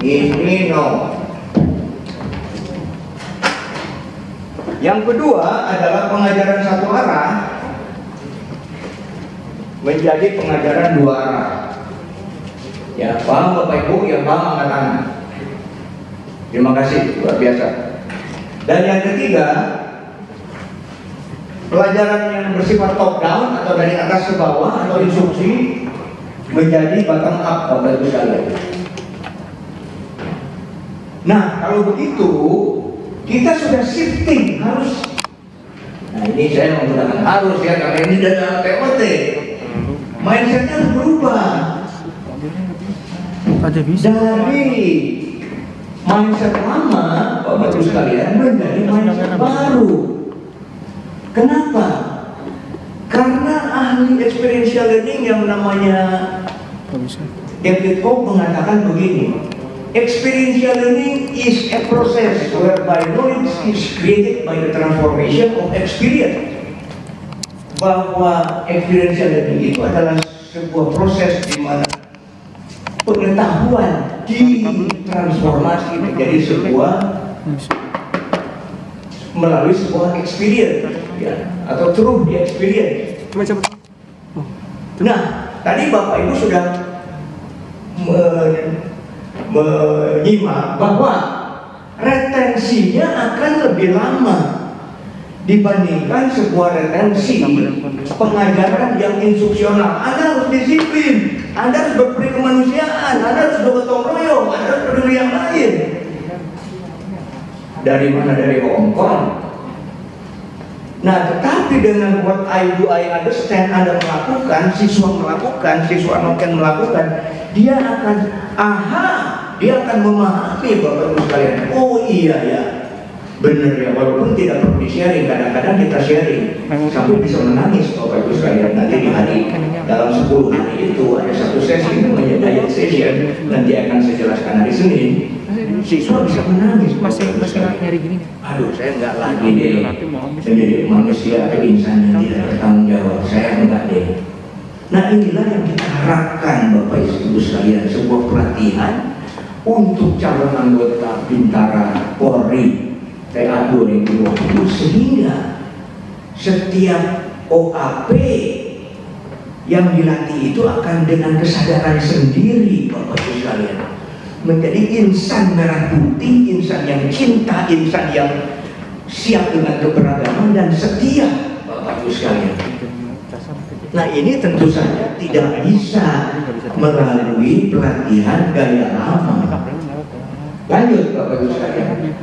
ini no. Yang kedua adalah pengajaran satu arah menjadi pengajaran dua arah. Ya, paham Bapak Ibu? Yang paham angkat tangan. Terima kasih, luar biasa. Dan yang ketiga, pelajaran yang bersifat top down atau dari atas ke bawah atau instruksi menjadi bottom up, Bapak Ibu sekalian. Nah, kalau begitu kita sudah shifting harus. Nah, ini saya menggunakan harus ya karena ini dalam TOT. Mindsetnya harus berubah Ada bisa. dari mindset lama, Bapak Ibu sekalian, menjadi mindset baru. Kenapa? Karena ahli experiential learning yang namanya Nggak bisa. David Koch mengatakan begini, experiential learning is a process whereby knowledge is created by the transformation of experience. Bahwa experiential learning itu adalah sebuah proses di mana pengetahuan ditransformasi menjadi sebuah melalui sebuah experience ya, atau through the experience. Nah, tadi Bapak Ibu sudah menyimak bahwa retensinya akan lebih lama dibandingkan sebuah retensi pengajaran yang instruksional. Anda harus disiplin, Anda harus berperi kemanusiaan, Anda harus bergotong royong, Anda harus peduli yang lain. Dari mana? Dari Hong Kong. Nah, tetapi dengan what I do, I understand, Anda melakukan, siswa makin melakukan, dia akan dia akan memahami Bapak Ibu sekalian. Oh iya ya, benar ya, walaupun tidak perlu di-sharing, kadang-kadang kita sharing sampai bisa menangis Bapak Ibu sekalian. Nanti di hari dalam 10 hari itu ada satu sesi namanya diet session, nanti akan saya jelaskan hari Senin. Siswa bisa menangis. Masih nyari gini nih. Aduh, saya enggak lagi deh menjadi manusia atau insan yang tidak bertanggung jawab. Saya enggak deh. Nah, inilah yang kita harapkan Bapak Ibu sekalian, sebuah pelatihan untuk calon anggota Bintara Polri TA 2020 sehingga setiap OAP yang dilatih itu akan dengan kesadaran sendiri Bapak Ibu sekalian menjadi insan merah putih, insan yang cinta, insan yang siap dengan keberagaman dan setia Bapak Ibu sekalian. Nah, ini tentu saja tidak bisa melalui pelatihan gaya lama. Lanjut Bapak Ibu sekalian.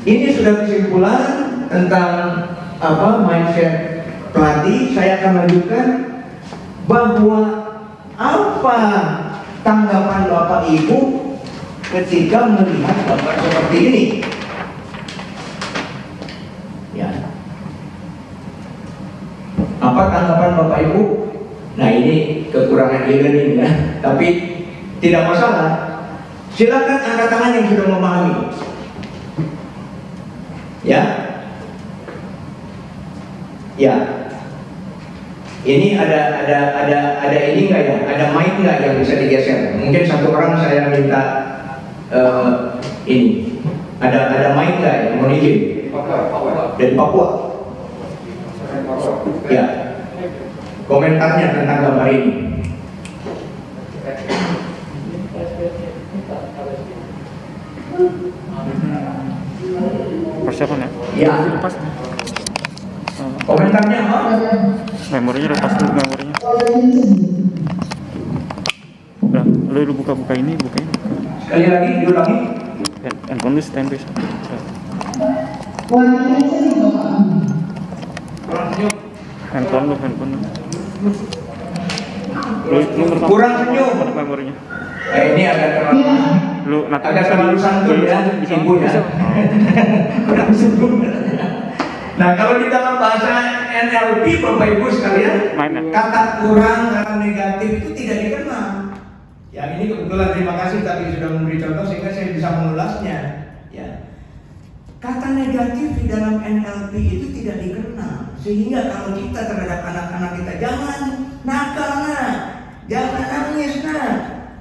Ini sudah kesimpulan tentang mindset pelatih. Saya akan lanjutkan bahwa apa tanggapan Bapak Ibu ketika melihat gambar seperti ini. Ya. Apa tanggapan Bapak Ibu? Nah, ini kekurangan e-learning ya, tapi tidak masalah. Silakan angkat tangan yang sudah memahami. Ya. Ya. Ini ada ini enggak ya? Ada mic enggak yang bisa digeser? Mungkin satu orang saya minta ini. Ada mic enggak yang mau izin? Dari Papua. Ya. Komentarnya tentang gambar ini. Persiapan ya? Ya. Lepas. Komentarnya apa? Memorinya lepas dulu memorinya. Udah, lu buka ini. Sekali lagi diulangi. Handphone lu standby. Handphone lu. Lu Kurang senyum. memorinya. Ini agak terlalu santun ya, ibu ya. Kurang senyum. Nah, kalau di dalam bahasa NLP Bapak Ibu sekalian, kata kurang, kata negatif itu tidak dikenal. Ya, ini kebetulan terima kasih tadi sudah memberi contoh sehingga saya bisa mengulasnya. Ya. Kata negatif di dalam NLP itu tidak dikenal, sehingga kalau kita terhadap anak-anak kita, jangan nakal nah, jangan nangis nah,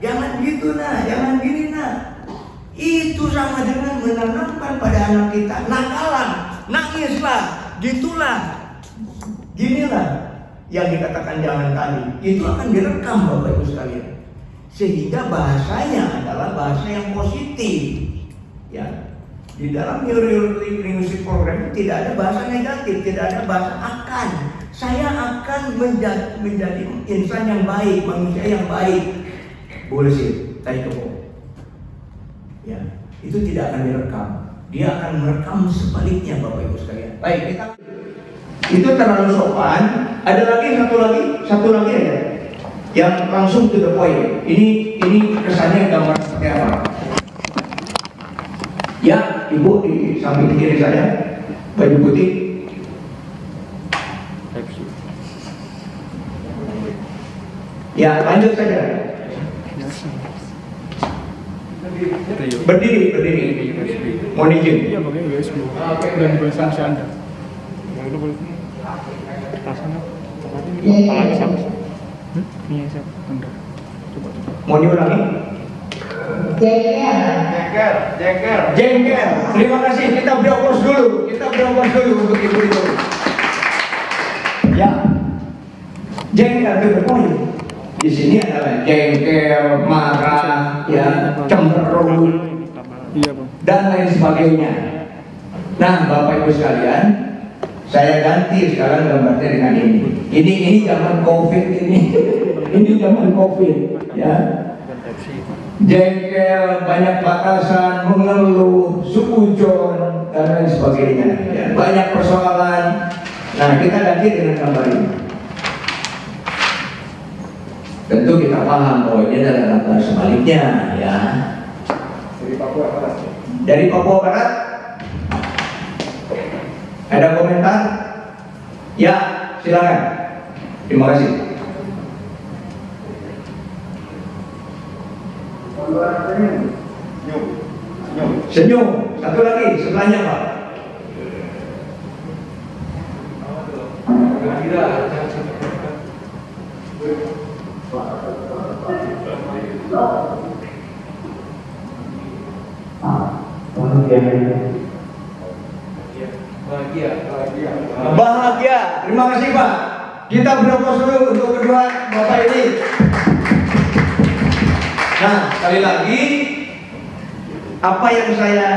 jangan gitu nah, jangan gini nah, itu sama dengan menanamkan pada anak kita nakalan, nangislah, gitulah, ginilah yang dikatakan jangan tadi. Itu akan direkam Bapak Ibu sekalian, sehingga bahasanya adalah bahasa yang positif. Ya. Di dalam neurolinguistic program tidak ada bahasa negatif, tidak ada bahasa akan. Saya akan menjadi insan yang baik, manusia yang baik. Bullshit, tadi kebo. Ya. itu tidak akan direkam. Dia akan merekam sebaliknya, Bapak Ibu sekalian. Baik, kita itu terlalu sopan. Ada lagi satu lagi aja yang langsung to the point. Ini kesannya gambar seperti apa? Ya, Ibu di samping kiri saya, baju putih. Ya, lanjut saja. Berdiri. Mohon izin. Iya, pakai USB. Dan bahasa Indonesia Anda. Yang itu boleh. Tasnya. Apalagi siapa? Ini siapa? Anda. Coba. Mau diulangi? Jengkel. Terima kasih. Kita beri aplaus dulu. Untuk ibu itu. Ya. Jengkel itu poin. Di sini adalah jengkel, marah, ya, cemberut, Iya, Bang. dan lain sebagainya. Nah, Bapak Ibu sekalian, saya ganti sekarang gambarnya dengan ini. Ini zaman COVID ini. Ini zaman COVID, ya. Jengkel, banyak batasan, mengeluh, suujon, dan lain sebagainya. Ya, banyak persoalan. Nah, kita ganti dengan gambar ini. Tentu kita paham bahwa ini adalah gambar sebaliknya, ya. Dari Papua Barat. Ada komentar? Ya, silakan. Terima kasih. Senyum. Satu lagi sebelahnya, Pak. Bahagia. Terima kasih, Pak. Kita beraplaus dulu untuk kedua Bapak ini. Nah, sekali lagi, apa yang saya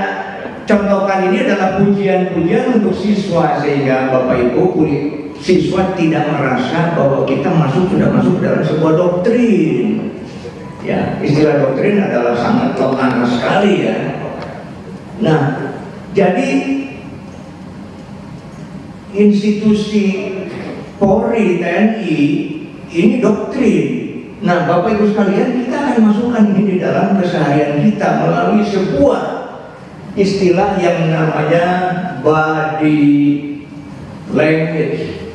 contohkan ini adalah pujian-pujian untuk siswa, sehingga Bapak Ibu siswa tidak merasa bahwa kita sudah masuk dalam sebuah doktrin. Ya, istilah doktrin adalah sangat lemah sekali, ya. Nah, jadi institusi Polri, TNI ini doktrin. Nah, Bapak Ibu sekalian, kita akan masukkan ini di dalam keseharian kita melalui sebuah istilah yang namanya body language,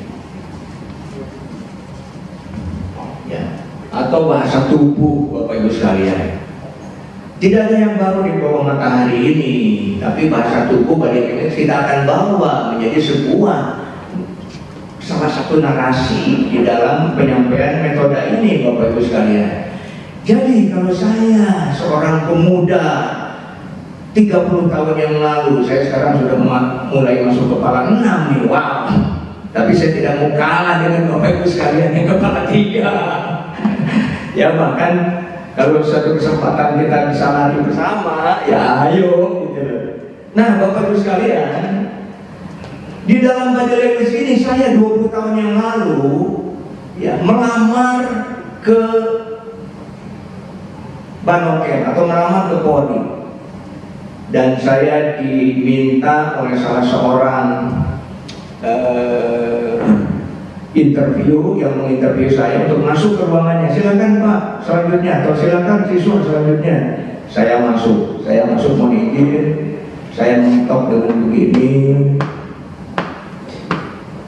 ya, atau bahasa tubuh, Bapak Ibu sekalian. Tidak ada yang baru di bawah matahari ini, tapi bahasa tubuh body language kita akan bawa menjadi salah satu narasi di dalam penyampaian metode ini, Bapak Ibu sekalian. Jadi kalau saya seorang pemuda 30 tahun yang lalu, saya sekarang sudah mulai masuk kepala 6 nih, wow. Tapi saya tidak mau kalah dengan Bapak Ibu sekalian yang kepala 3. Ya, bahkan kalau suatu kesempatan kita bisa lari bersama, ya ayo gitu. Nah, Bapak Ibu sekalian, di dalam body language ini saya 20 tahun yang lalu, ya, melamar ke Banoken atau melamar ke Polri, dan saya diminta oleh salah seorang interview yang menginterview saya untuk masuk ke ruangannya. Silakan Pak selanjutnya, atau silakan siswa selanjutnya. Saya masuk mohon izin, saya mentok dengan begini.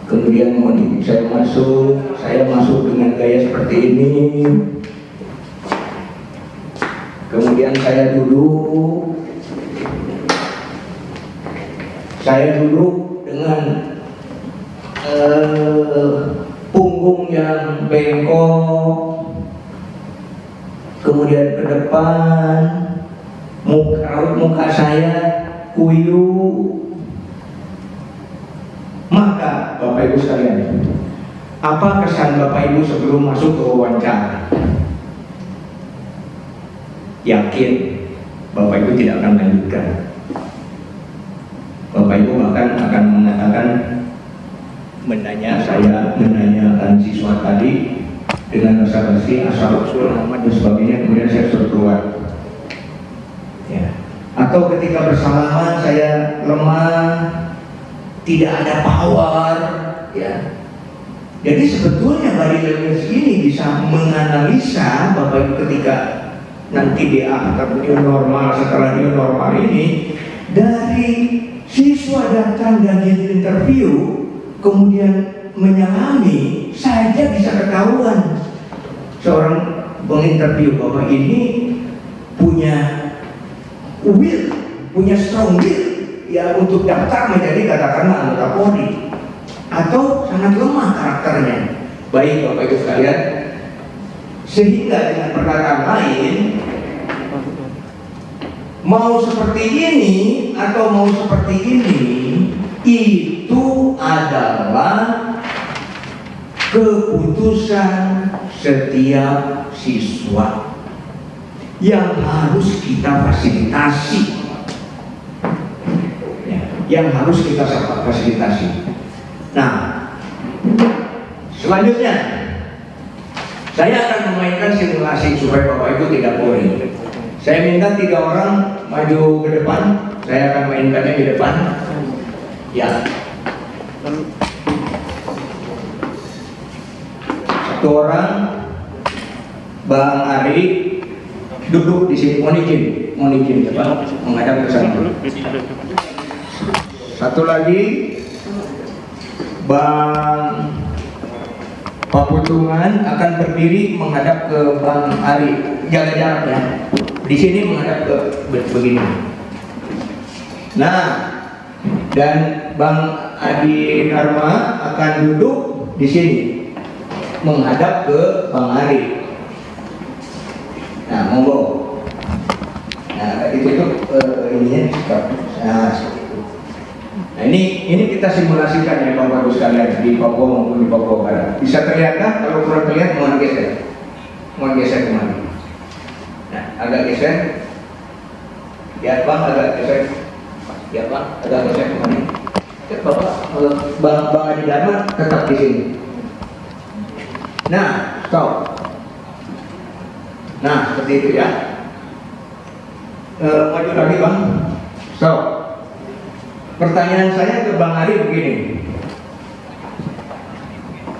Kemudian mohon izin saya masuk dengan gaya seperti ini. Kemudian saya duduk dengan punggung yang bengkok, kemudian ke depan, muka saya kuyu. Maka Bapak Ibu sekalian, apa kesan Bapak Ibu sebelum masuk ke wawancara? Yakin Bapak Ibu tidak akan lanjutkan. Bapak Ibu bahkan akan mengatakan, menanyakan siswa tadi dengan basa-basi asal usul nama dan sebagainya, kemudian saya suruh keluar. Ya. Atau ketika bersalaman saya lemah, tidak ada power, ya. Jadi sebetulnya body language ini bisa menganalisa Bapak Ibu ketika nanti di akhir new normal, setelah new normal ini, dari siswa datang dan jadi interview kemudian menyalami saja bisa ketahuan seorang menginterview Bapak ini punya will, punya strong will ya untuk daftar menjadi katakanlah anggota Polri, atau sangat lemah karakternya. Baik Bapak Ibu sekalian, sehingga dengan perkataan lain, mau seperti ini atau mau seperti ini, itu adalah keputusan setiap siswa yang harus kita fasilitasi, ya, yang harus kita fasilitasi. Nah, selanjutnya saya akan memainkan simulasi supaya Bapak Ibu tidak boring. Saya minta 3 orang maju ke depan. Saya akan mainkannya di depan. Ya. 1 orang, Bang Ari, duduk di sini. Mohon izin, coba menghadap ke sana. 1 lagi, Bang Paputungan akan berdiri menghadap ke Bang Ari. Jaga jarak ya. Di sini menghadap ke begini. Nah, dan Bang Adi Dharma akan duduk di sini menghadap ke Bang Ari. Nah, monggo. Nah, itu ininya. Nah, seperti itu. Nah, ini kita simulasikan ya Bapak Ibu sekalian di Papua maupun di Papua Barat. Bisa terlihat kan? Kalau kurang terlihat mohon geser. Mohon geser kemari. Nah, agak geser. Ya Bang, agak geser. Ya Bang, agak geser kemari. Ya, Bapak, Bang Adi Dharma tetap di sini. Nah, stop. Nah, seperti itu ya. Maju lagi Bang. Stop. Pertanyaan saya ke Bang Ari begini.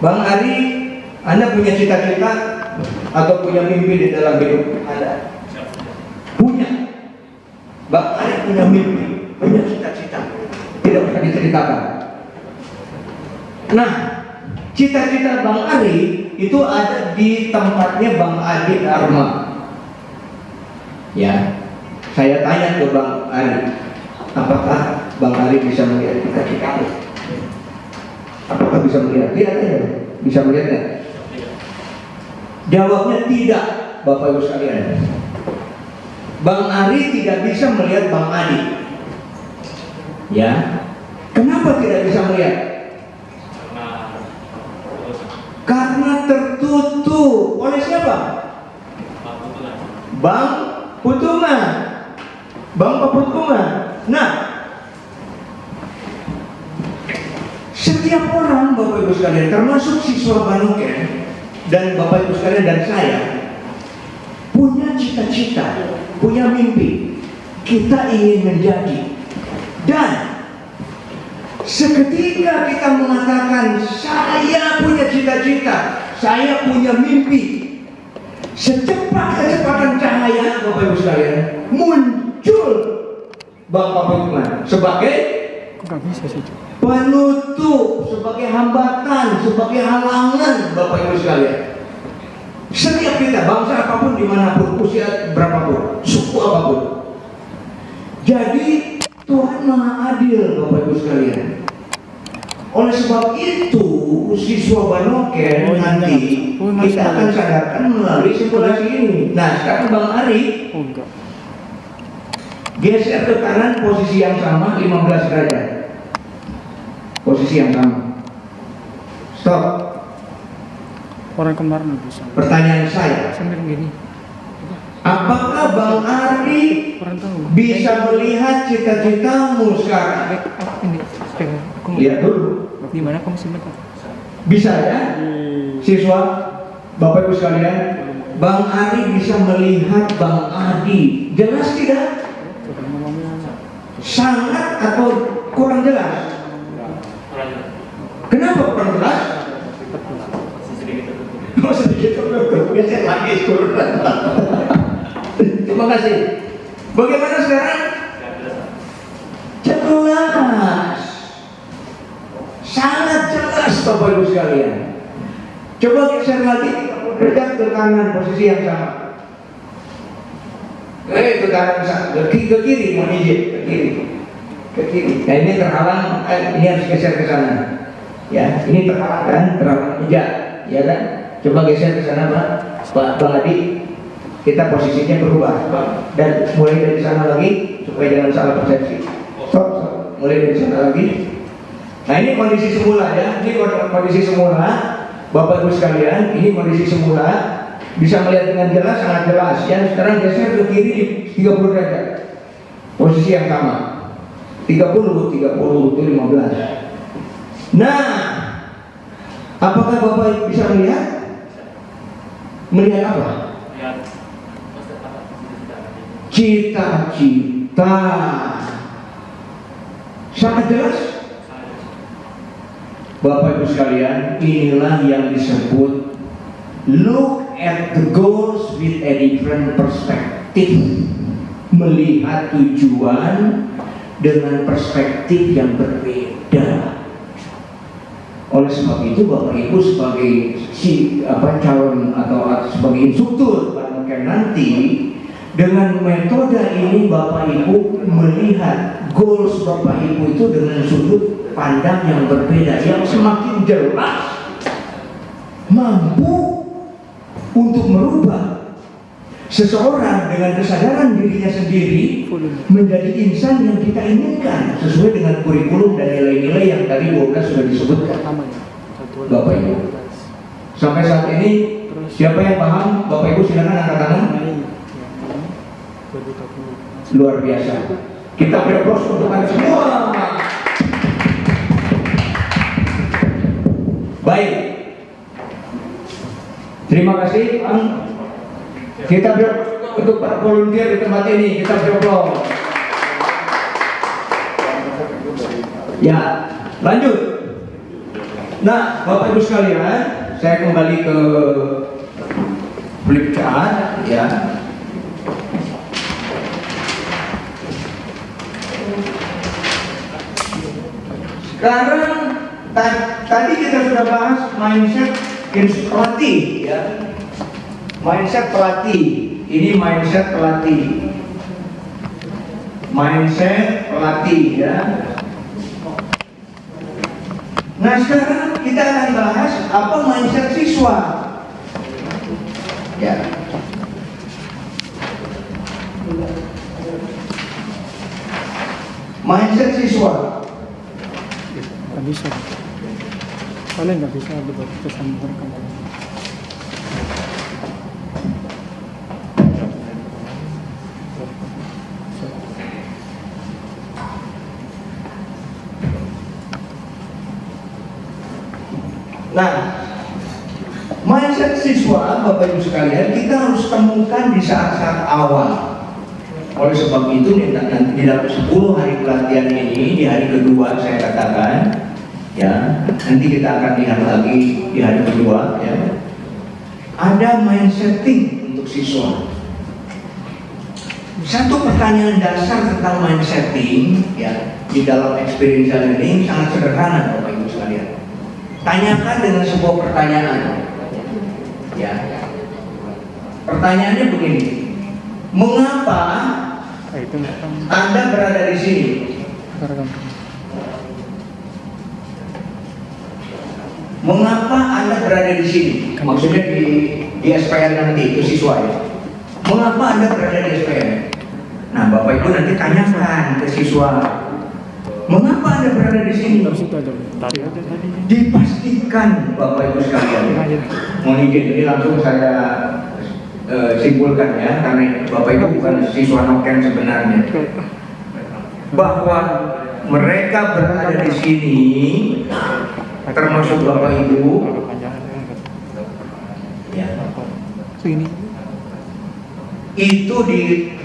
Bang Ari, Anda punya cita-cita atau punya mimpi di dalam hidup Anda? Punya. Bang Ari punya mimpi, punya cita-cita. Tidak usah diceritakan. Nah, cita-cita Bang Ari itu ada di tempatnya Bang Adi Dharma. Ya, saya tanya ke Bang Ari, apakah Bang Ari bisa melihat cita-cita? Apakah bisa melihat? Lihat aja, bisa melihat nggak? Jawabnya tidak, Bapak Ibu sekalian. Bang Ari tidak bisa melihat Bang Adi. Ya, kenapa tidak bisa melihat? Karena tertutup oleh siapa? Bang Putungan. Bang Paputungan. Nah, setiap orang Bapak Ibu sekalian, termasuk siswa Banuken dan Bapak Ibu sekalian dan saya, punya cita-cita, punya mimpi. Kita ingin menjadi. Dan seketika kita mengatakan saya punya cita-cita, saya punya mimpi, secepat-kecepatan cahaya Bapak Ibu sekalian muncul Bang Paputungan sebagai penutup, sebagai hambatan, sebagai halangan Bapak Ibu sekalian. Setiap kita, bangsa apapun, dimanapun, usia berapapun, suku apapun. Jadi Tuhan Maha Adil Bapak Ibu sekalian. Oleh sebab itu siswa Banuken nanti kita akan sadarkan melalui simulasi ini. Nah, sekarang Bang Ari geser ke kanan, posisi yang sama 15 derajat. Posisi yang sama. Stop. Orang kemarin bisa. Pertanyaan saya, Sambil gini. apakah Bang Ari bisa melihat cita-citamu sekarang? Ini. Lihat dulu. Di mana kamu sebentar? Bisa ya? Siswa, Bapak Ibu sekalian, Bang Ari bisa melihat Bang Adi. Jelas tidak? sangat atau kurang jelas? Kenapa kurang jelas? Oh, sedikit tertutup. Biasanya lagi kurang. Terima kasih. Bagaimana sekarang? Jelas. Sangat jelas Bapak Ibu sekalian. Coba geser lagi ke kanan posisi yang sama. Ke kanan, ke kiri, mau hijau, ke kiri. Nah ini terhalang, ini harus geser ke sana. Ya, ini terhalang kan, terhalang hijau, ya kan? Coba geser ke sana Pak Adi. Kita posisinya berubah, dan mulai dari sana lagi supaya jangan salah persepsi. Stop. Mulai dari sana lagi. Nah ini kondisi semula ya, ini kondisi semula. Bapak Ibu sekalian, ini kondisi semula, bisa melihat dengan jelas, sangat jelas ya. Sekarang geser ke kiri 30 derajat, posisi yang sama, 30 itu 15. Nah, apakah Bapak Ibu bisa melihat? Melihat apa? Cita-cita. Sangat jelas. Bapak Ibu sekalian, inilah yang disebut look at the goals with a different perspective. Melihat tujuan dengan perspektif yang berbeda. Oleh sebab itu Bapak Ibu sebagai calon atau sebagai instruktur bahkan nanti dengan metode ini Bapak Ibu melihat goals Bapak Ibu itu dengan sudut pandang yang berbeda, yang semakin jelas, mampu untuk merubah seseorang dengan kesadaran dirinya sendiri menjadi insan yang kita inginkan sesuai dengan kurikulum dan nilai-nilai yang tadi 12 sudah disebutkan. Bapak Ibu, sampai saat ini siapa yang paham? Bapak Ibu silakan angkat tangan. Luar biasa. Kita berproses untuk Anda semua. Baik. Terima kasih, Bang. Kita berproses untuk para volunteer di tempat ini. Kita berproses. Ya, lanjut. Nah, Bapak Ibu sekalian, saya kembali ke flip chart, ya. Sekarang tadi kita sudah bahas mindset pelatih, ya. Mindset pelatih. Ini mindset pelatih. Mindset pelatih, ya. Nah sekarang kita akan bahas apa mindset siswa. Ya. Mindset siswa. Nggak bisa. Kalian nggak bisa buat pesan mereka. Nah, mindset siswa, Bapak Ibu sekalian, kita harus temukan di saat-saat awal. Oleh sebab itu, di dalam 10 hari pelatihan ini, di hari kedua saya katakan, ya, nanti kita akan lihat lagi di hari kedua, ya, ada mindsetting untuk siswa. Satu pertanyaan dasar tentang mindsetting, ya, di dalam experiential learning sangat sederhana, Bapak Ibu sekalian. Tanyakan dengan sebuah pertanyaan, ya. Pertanyaannya begini, mengapa Anda berada di sini? Mengapa Anda berada di sini? Maksudnya di SPN nanti, itu siswa ya. Mengapa Anda berada di SPN? Nah, Bapak Ibu nanti tanyakan ke siswa, mengapa Anda berada di sini? Dipastikan Bapak Ibu sekalian. Mohon izin, ini langsung saya simpulkan ya, karena Bapak Ibu bukan siswa noken sebenarnya, bahwa mereka berada di sini, termasuk Bapak Ibu, ya, itu di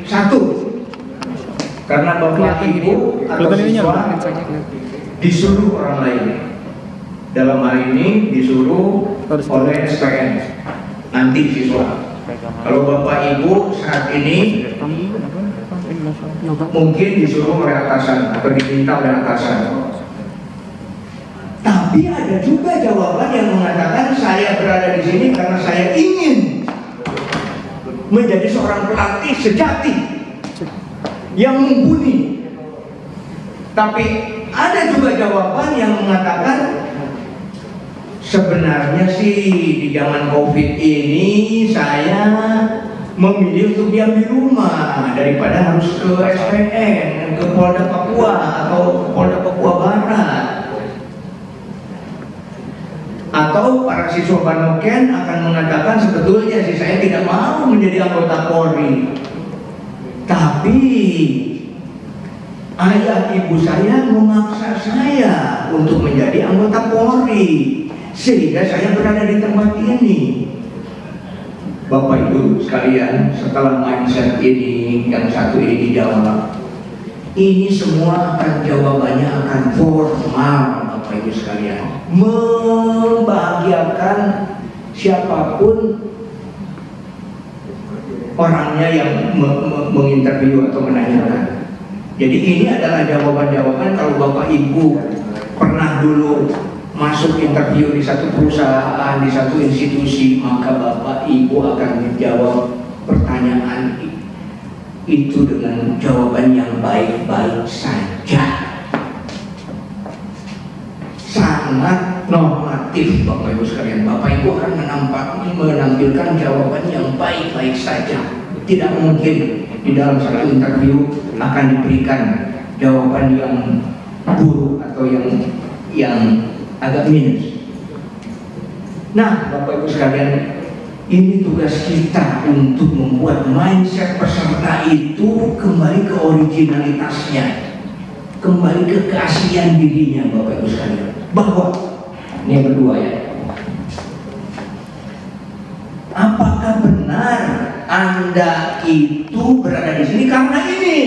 satu Karena bapak Kelihatan gini, ibu atau kelihatan ininya siswa loh, lensa-nya kelihatan. disuruh orang lain. Dalam hal ini disuruh oleh SPN, nanti siswa. Kalau bapak ibu saat ini mungkin disuruh oleh atasan atau diminta oleh atasan. Tapi ada juga jawaban yang mengatakan saya berada di sini karena saya ingin menjadi seorang pelatih sejati yang mumpuni. Tapi ada juga jawaban yang mengatakan sebenarnya sih di zaman COVID ini saya memilih untuk diam di rumah daripada harus ke SPN, ke Polda Papua atau Polda Papua Barat. Atau para siswa Banoken akan mengatakan sebetulnya sih saya tidak mau menjadi anggota Polri, tapi ayah ibu saya memaksa saya untuk menjadi anggota Polri sehingga saya berada di tempat ini. Bapak Ibu sekalian, setelah mindset ini yang satu ini dijawab, ini semua akan jawabannya akan formal. Bapak Ibu sekalian, membahagiakan siapapun orangnya yang menginterview atau menanyakan. Jadi ini adalah jawaban-jawaban kalau Bapak Ibu pernah dulu masuk interview di satu perusahaan, di satu institusi, maka Bapak Ibu akan menjawab pertanyaan itu dengan jawaban yang baik-baik saja. Sangat normatif Bapak Ibu sekalian. Bapak Ibu akan menampilkan jawaban yang baik-baik saja. Tidak mungkin di dalam satu interview akan diberikan jawaban yang buruk atau yang agak minus. Nah, Bapak Ibu sekalian, ini tugas kita untuk membuat mindset peserta itu kembali ke originalitasnya, kembali ke keaslian dirinya, Bapak Ibu sekalian. Bahwa ini yang kedua ya, apakah benar Anda itu berada di sini karena ini?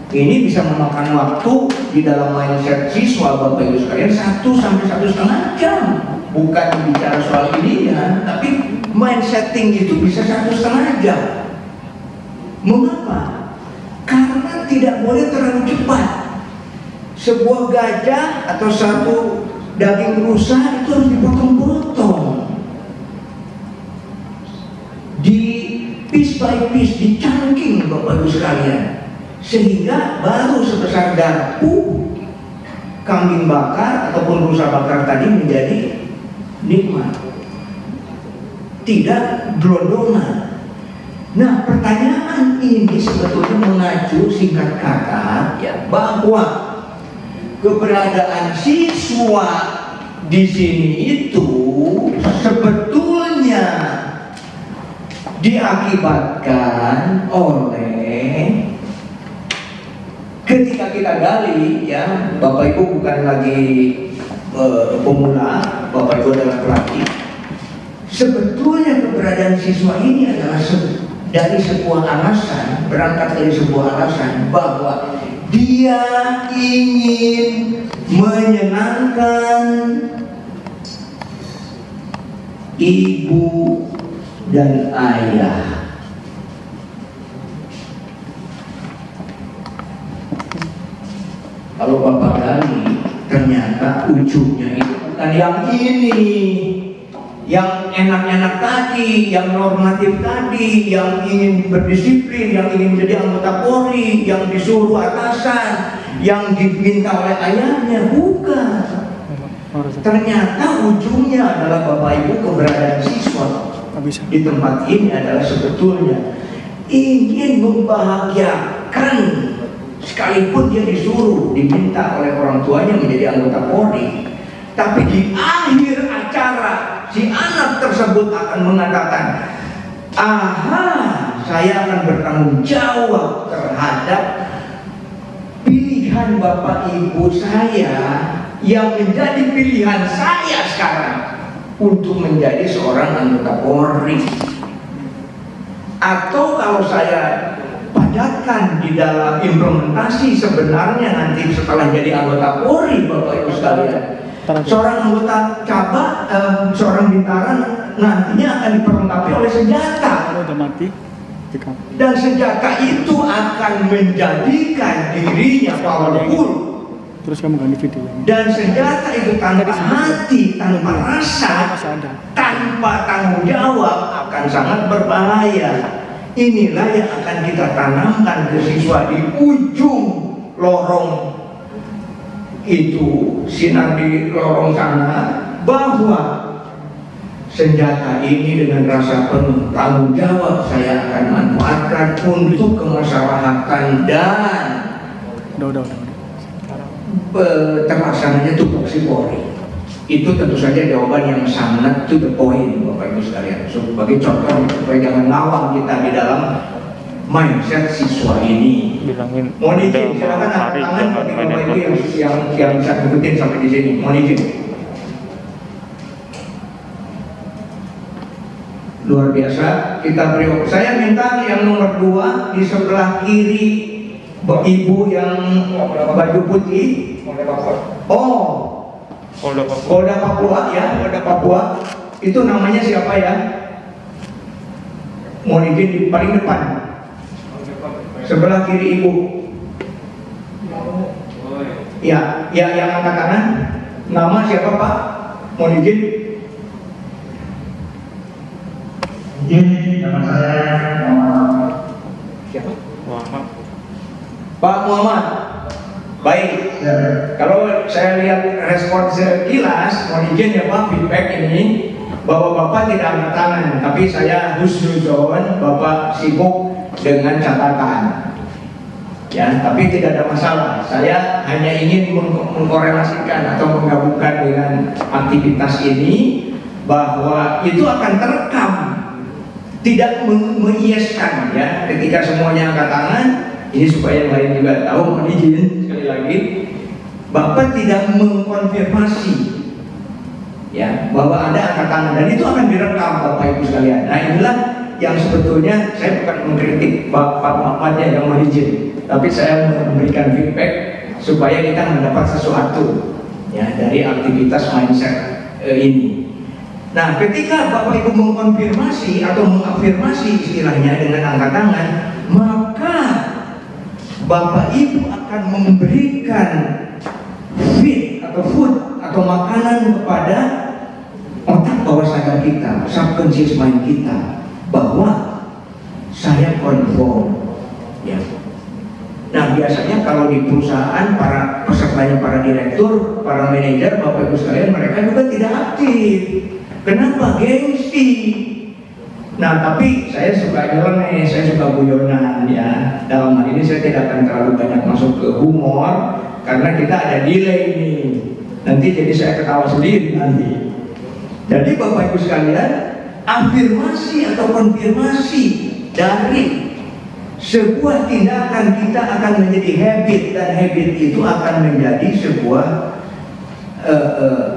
Ini bisa memakan waktu di dalam mindset siswa Bapak Ibu sekalian 1 sampai 1,5 jam. Bukan bicara soal ininya, tapi mindsetting itu bisa 1,5 jam. Mengapa? Karena tidak boleh terlalu cepat. Sebuah gajah atau satu daging rusa itu harus dipotong-potong, di piece by piece, dicangking Bapak Ibu sekalian, sehingga baru sebesar garpu kambing bakar ataupun rusa bakar tadi menjadi nikmat, tidak gelondongan. Nah, pertanyaan ini sebetulnya mengacu singkat kata ya, bahwa keberadaan siswa di sini itu sebetulnya diakibatkan oleh ketika kita gali ya, Bapak Ibu bukan lagi pemula, Bapak Ibu adalah pelatih. Sebetulnya keberadaan siswa ini adalah dari sebuah alasan, berangkat dari sebuah alasan bahwa dia ingin menyenangkan ibu dan ayah. Kalau Bapak gali, ternyata ujungnya itu bukan yang ini, yang enak-enak tadi, yang normatif tadi, yang ingin berdisiplin, yang ingin menjadi anggota Polri, yang disuruh atasan, yang diminta oleh ayahnya. Bukan. Ternyata ujungnya adalah Bapak Ibu keberadaan siswa di tempat ini adalah sebetulnya ingin membahagiakan, sekalipun dia disuruh, diminta oleh orang tuanya menjadi anggota Polri. Tapi di akhir acara si anak tersebut akan mengatakan, aha, saya akan bertanggung jawab terhadap pilihan Bapak Ibu saya yang menjadi pilihan saya sekarang untuk menjadi seorang anggota Polri. Atau kalau saya padatkan di dalam implementasi sebenarnya nanti setelah jadi anggota Polri, Bapak Ibu sekalian. Seorang anggota cabang, seorang bintara nantinya akan diperlengkapi oleh senjata. Kalau udah mati, Dan senjata itu akan menjadikan dirinya powerful. terus kamu ganti video. Dan senjata itu tanpa hati, tanpa rasa, tanpa tanggung jawab akan sangat berbahaya. Inilah yang akan kita tanamkan ke siswa di ujung lorong itu, sinar di lorong sana, bahwa senjata ini dengan rasa penuh tanggung jawab saya akan manfaatkan untuk kemaslahatan dan terlaksananya tupoksi Polri. Itu tentu saja jawaban yang sangat to the point, Bapak Ibu sekalian. Sebagai contoh supaya jangan ngawang kita di dalam mindset siswa ini. Bilangin. Mohon izin, silakan angkat tangan bagi Bapak Ibu yang bisa ngikutin sampai di sini. Mohon izin. Luar biasa, kita beri. Saya minta yang nomor 2 di sebelah kiri ibu yang baju putih. Polda Papua ya, Polda Papua. Itu namanya siapa ya? Mohon izin di paling depan. Sebelah kiri ibu. Ya, yang angkat tangan. Nama siapa Pak? Mohon izin. Nama saya Muhammad. Siapa? Muhammad. Pak Muhammad. Baik. Ya. Kalau saya lihat respon sekilas, mohon izin ya Pak, feedback ini bahwa Bapak tidak angkat tangan, tapi saya husnuzon Bapak sibuk dengan catatan. Ya, tapi tidak ada masalah. Saya hanya ingin mengkorelasikan atau menggabungkan dengan aktivitas ini bahwa itu akan terekam, tidak mengiaskan ya. Ketika semuanya angkat tangan, ini supaya yang lain juga tahu. Mohon izin sekali lagi, Bapak tidak mengkonfirmasi ya bahwa ada angkat tangan, dan itu akan direkam Bapak Ibu sekalian. Nah inilah yang sebetulnya saya bukan mengkritik Pak Muhammadnya yang mohon izin, tapi saya memberikan feedback supaya kita mendapat sesuatu ya dari aktivitas mindset ini. Nah, ketika Bapak Ibu mengkonfirmasi atau mengafirmasi istilahnya dengan angkat tangan, maka Bapak Ibu akan memberikan feed atau food atau makanan kepada otak bawah sadar kita, subconscious mind kita, bahwa saya confirm ya. Nah biasanya kalau di perusahaan para pesertanya, para direktur, para manajer, Bapak Ibu sekalian, mereka juga tidak aktif. Kenapa? Gengsi. Nah tapi saya suka nyeleneh, saya suka guyonan ya. Dalam hal ini saya tidak akan terlalu banyak masuk ke humor karena kita ada delay ini. Nanti jadi saya ketawa sendiri nanti. Jadi Bapak Ibu sekalian, afirmasi atau konfirmasi dari sebuah tindakan kita akan menjadi habit, dan habit itu akan menjadi sebuah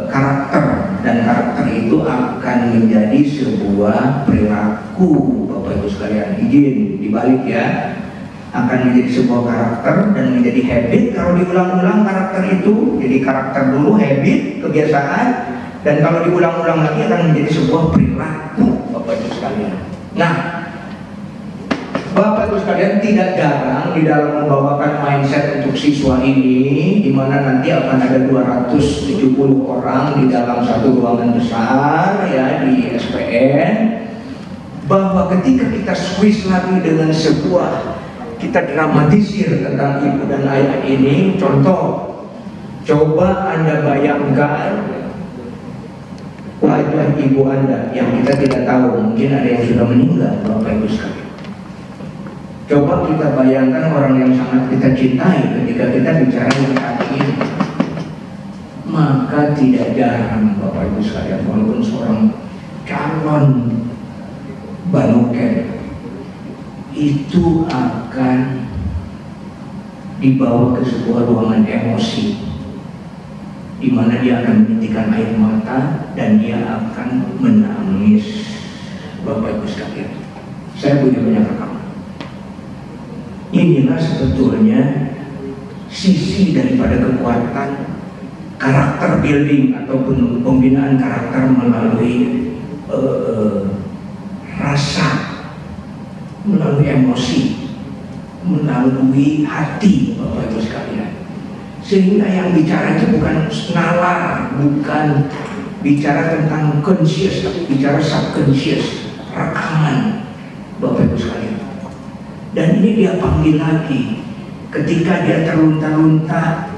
karakter, dan karakter itu akan menjadi sebuah perilaku. Bapak Ibu sekalian, izin dibalik ya, akan menjadi sebuah karakter dan menjadi habit. Kalau diulang-ulang karakter itu jadi karakter dulu, habit, kebiasaan, dan kalau diulang-ulang lagi akan menjadi sebuah perilaku, Bapak Ibu sekalian. Nah, Bapak Ibu sekalian, tidak jarang di dalam membawakan mindset untuk siswa ini, di mana nanti akan ada 270 orang di dalam satu ruangan besar ya di SPN, bahwa ketika kita squeeze lagi dengan sebuah, kita dramatisir tentang ibu dan ayah ini. Contoh, coba Anda bayangkan wajah ibu Anda yang kita tidak tahu, mungkin ada yang sudah meninggal, Bapak Ibu sekalian. Coba kita bayangkan orang yang sangat kita cintai ketika kita bicara tentang ini. Maka tidak jarang Bapak Ibu sekalian, walaupun seorang calon baloken itu akan dibawa ke sebuah ruangan emosi, di mana dia akan menitikkan air mata dan dia akan menangis. Bapak Ibu sekalian, saya punya banyak rekaman. inilah sebetulnya sisi daripada kekuatan karakter building ataupun pembinaan karakter melalui rasa, melalui emosi, melalui hati, Bapak Ibu sekalian. Sehingga yang bicara itu bukan nalar, bukan bicara tentang conscious, tapi bicara subconscious, rekaman, Bapak Ibu sekalian. Dan ini dia panggil lagi ketika dia terlunta-lunta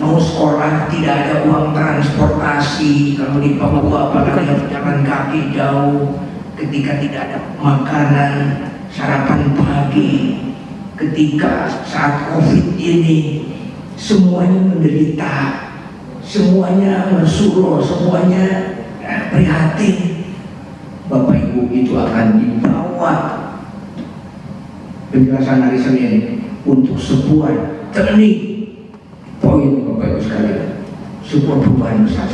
mau sekolah, tidak ada uang transportasi. Kalau di Papua apalagi harus jalan kaki jauh, ketika tidak ada makanan, sarapan pagi, ketika saat COVID ini semuanya menderita, semuanya bersuruh, semuanya prihatin. Bapak Ibu, itu akan dibawa penjelasan hari Senin untuk sebuah turning point, Bapak Ibu sekalian, sebuah perubahan besar,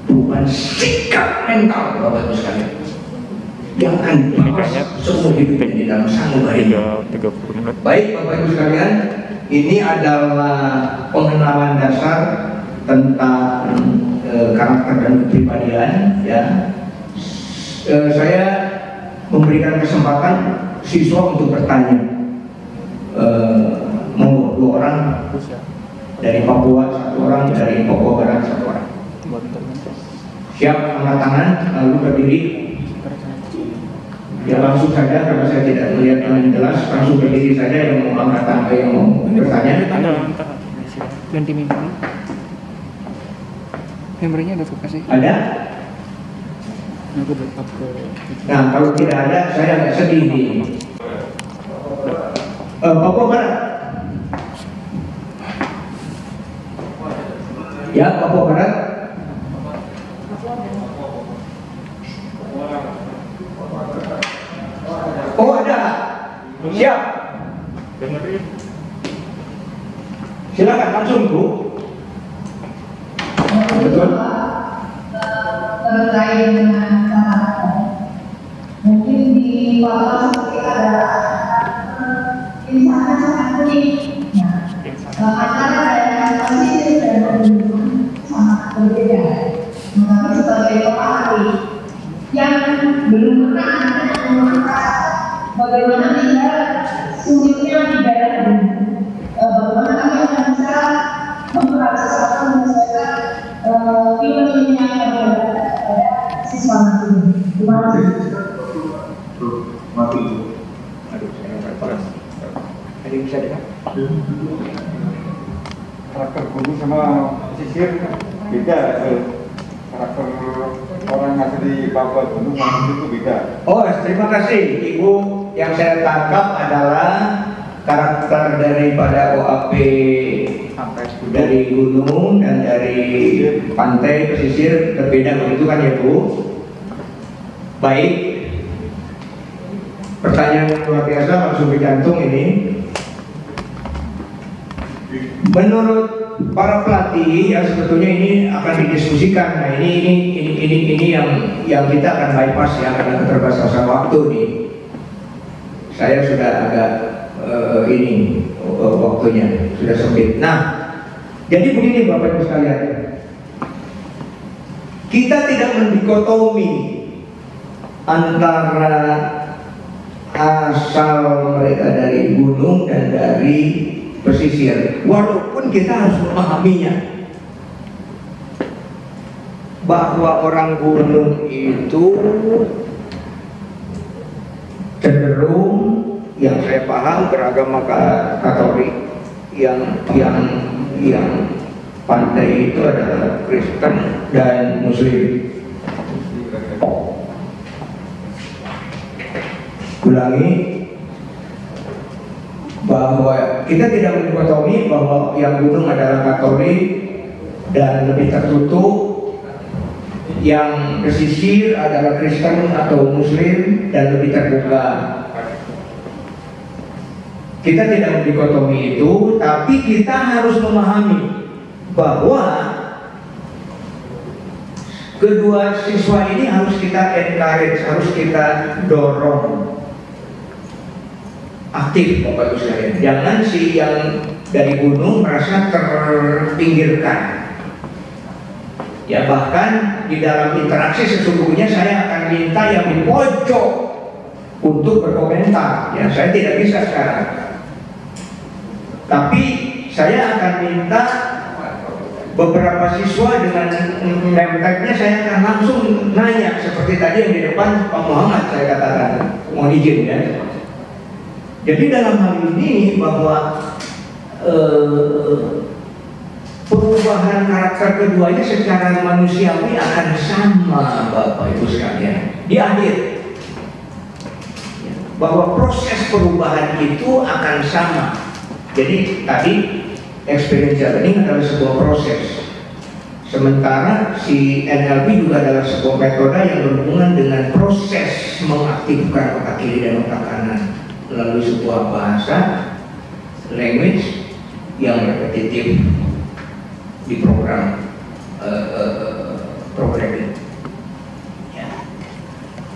perubahan sikap mental, Bapak Ibu sekalian, yang akan dibahas semua hidupnya di dalam sanubarinya. 30 menit. Baik Bapak Ibu sekalian, ini adalah pengenalan dasar tentang karakter dan kepribadian, ya. Saya memberikan kesempatan siswa untuk bertanya. Mau 2 orang dari Papua, 1 orang dari Papua Barat, 1 orang. Siap angkat tangan, lalu berdiri. Ya langsung saja, karena saya tidak melihat dengan jelas, langsung berdiri saja yang mau angkat tangan, yang mau bertanya. Ganti memori. Memorinya udah kasih. Ada? Aku backup ke. Nah, kalau tidak ada, saya agak sedih nih. Papua Barat. Ya, Papua Barat. Oh, ada. Siap. Silakan langsung, Bu. Betul. Terkait dengan karakter, mungkin di bawah kita ada insannya sangat unik. Antara daerah pesisir dan pegunungan sangat berbeda. Mengapa sebagai pemahami yang belum pernah mengatakan bagaimana tinggal sulitnya di daerah pegunungan, bagaimana kami akan bisa memperhatikan menyesuaikan film-filmnya kepada siswa nanti. Terima kasih. Aduh, saya nggak panas. Ada yang bisa dengar? Karakter gunung sama pesisir beda. Karakter orang yang asli Papua gunung sama pesisir itu beda. Oh, terima kasih Ibu. Yang saya tangkap adalah karakter daripada OAP dari gunung dan dari pantai pesisir berbeda, begitu kan ya Bu? Baik. Pertanyaan yang luar biasa, langsung digantung ini. Menurut para pelatih, ya sebetulnya ini akan didiskusikan. Nah ini yang kita akan bypass ya karena keterbatasan waktu nih. Saya sudah agak waktunya sudah sempit. Nah, jadi begini Bapak Ibu sekalian, kita tidak mendikotomi antara asal mereka dari gunung dan dari pesisir, walaupun kita harus memahaminya bahwa orang gunung itu cenderung, yang saya paham, beragama Katolik, yang pantai itu adalah Kristen dan Muslim. Ulangi, bahwa kita tidak mendikotomi bahwa yang gunung adalah Katolik dan lebih tertutup, yang pesisir adalah Kristen atau Muslim dan lebih terbuka. Kita tidak mendikotomi itu, tapi kita harus memahami bahwa kedua siswa ini harus kita encourage, harus kita dorong aktif Bapak Ibu sekalian. Jangan si yang dari gunung merasa terpinggirkan. Ya, bahkan di dalam interaksi sesungguhnya saya akan minta yang di pojok untuk berkomentar. Ya, saya tidak bisa sekarang. Tapi saya akan minta beberapa siswa dengan name-tag-nya saya akan langsung nanya seperti tadi yang di depan Pak Muhammad saya katakan, mohon izin ya. Jadi dalam hal ini bahwa perubahan karakter keduanya secara manusiawi akan sama Bapak Ibu sekalian di akhir, bahwa proses perubahan itu akan sama. Jadi tadi experiential learning adalah sebuah proses, sementara si NLP juga adalah sebuah metode yang berhubungan dengan proses mengaktifkan otak kiri dan otak kanan melalui sebuah bahasa language yang repetitif di program programming. Ya.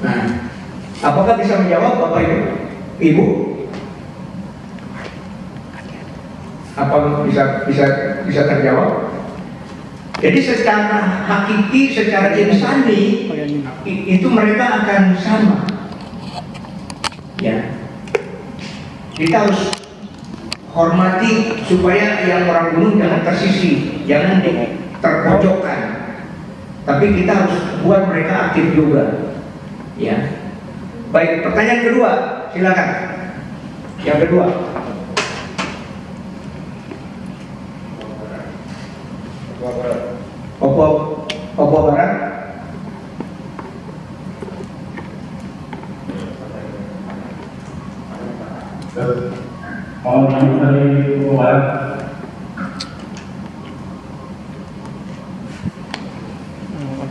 Nah, apakah bisa menjawab Bapak Ibu? Apa bisa terjawab? Jadi secara hakiki, secara insani itu mereka akan sama. Ya, kita harus hormati supaya yang orang gunung jangan tersisi, jangan terpojokkan. Tapi kita harus buat mereka aktif juga. Ya. Baik, pertanyaan kedua, silakan. Yang kedua. Papua Barat. Mau dari Papua Barat.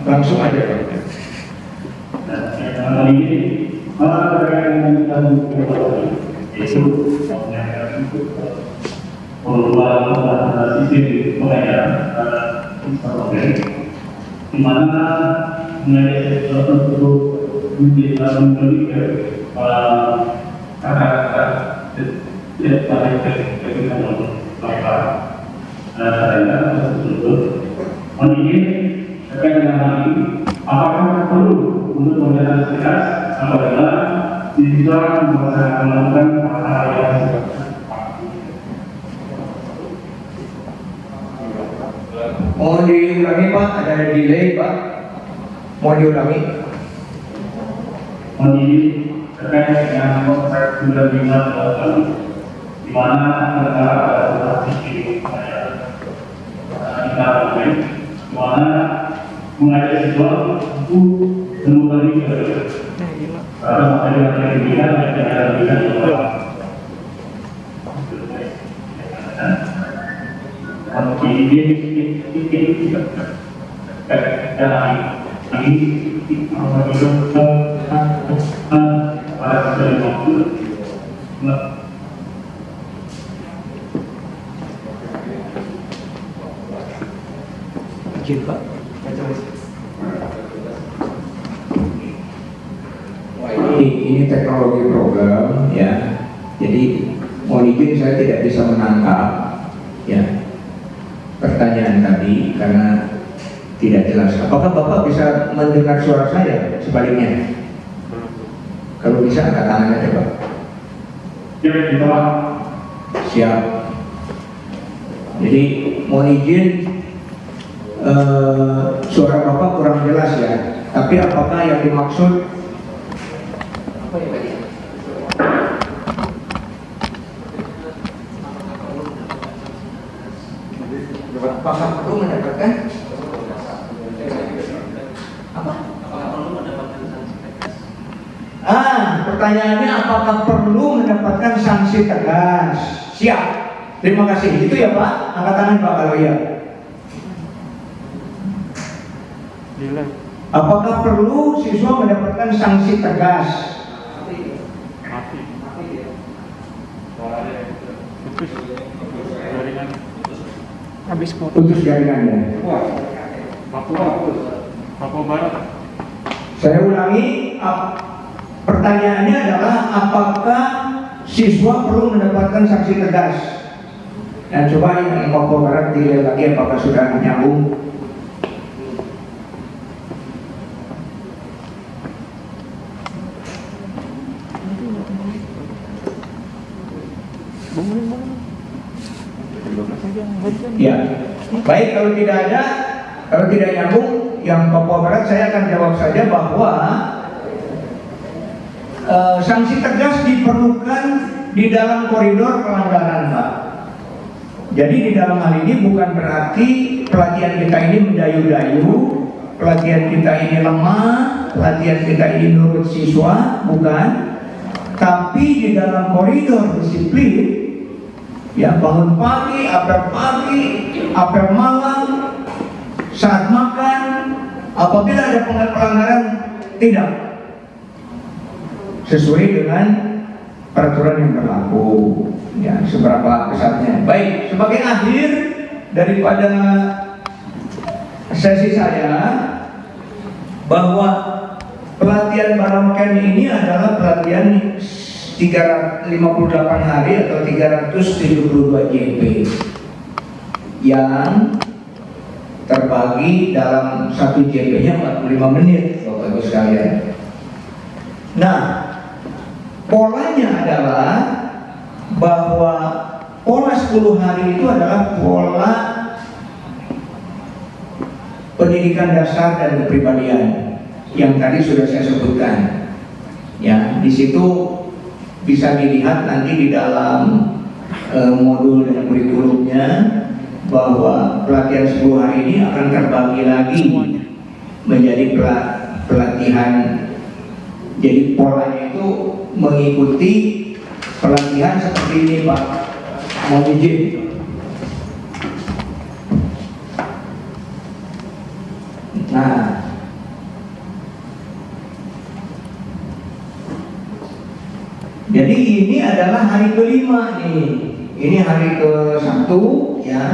Langsung aja Pak. Kali ini terkait dengan itu perubahan sistem pengajaran di mana mengenai sesuatu menjadi memberikan kata-kata tidak baik ketika mereka saya ingin terkait dengan hal ini, apakah perlu untuk pembelajaran tegas apabila siswa melakukan hal yang Mohon diulangi Pak, ada delay Pak. Mohon diulangi. terkait dengan konsep 95 di mana negara ada sisi kita di mana mengajak siswa untuk mengubah karena materi yang diberikan Ini teknologi program ya. Jadi mohon izin saya tidak bisa menangkap ya pertanyaan tadi karena tidak jelas. Apakah Bapak bisa mendengar suara saya? Sebaliknya, kalau bisa angkat tangan aja Pak. Siap. Jadi mohon izin suara Bapak kurang jelas ya. Tapi apakah yang dimaksud apa ya tadi? Apakah perlu mendapatkan apa? Pertanyaannya apakah perlu mendapatkan sanksi tegas? Siap. Terima kasih. Itu ya Pak. Angkat tangan Pak kalau iya. Apakah perlu siswa mendapatkan sanksi tegas? Habis Putus jaringannya. Papua Barat. Saya ulangi, pertanyaannya adalah apakah siswa perlu mendapatkan sanksi tegas. Dan coba yang Papua Barat dilihat lagi apakah sudah nyambung. Ya, baik, kalau tidak nyambung yang Papua Barat, saya akan jawab saja bahwa sanksi tegas diperlukan di dalam koridor pelanggaran, Pak. Jadi di dalam hal ini bukan berarti pelatihan kita ini mendayu-dayu, pelatihan kita ini lemah, pelatihan kita ini nurut siswa, bukan. Tapi di dalam koridor disiplin, ya, bangun pagi, apel malam, saat makan, apabila ada pelanggaran, tidak sesuai dengan peraturan yang berlaku, ya, seberapa besarnya. Baik, sebagai akhir daripada sesi saya, bahwa pelatihan Barongsai ini adalah pelatihan 358 hari atau 372 JP yang terbagi dalam satu JP-nya 45 menit, Bapak Ibu sekalian. Nah, polanya adalah bahwa pola 10 hari itu adalah pola pendidikan dasar dan kepribadian yang tadi sudah saya sebutkan. Ya, di situ bisa dilihat nanti di dalam modul dan kurikulumnya bahwa pelatihan 10 hari ini akan terbagi lagi menjadi pelatihan. Jadi polanya itu mengikuti pelatihan seperti ini, Pak. Mohon izin. Nah, jadi ini adalah hari kelima nih. Ini hari ke-1, ya.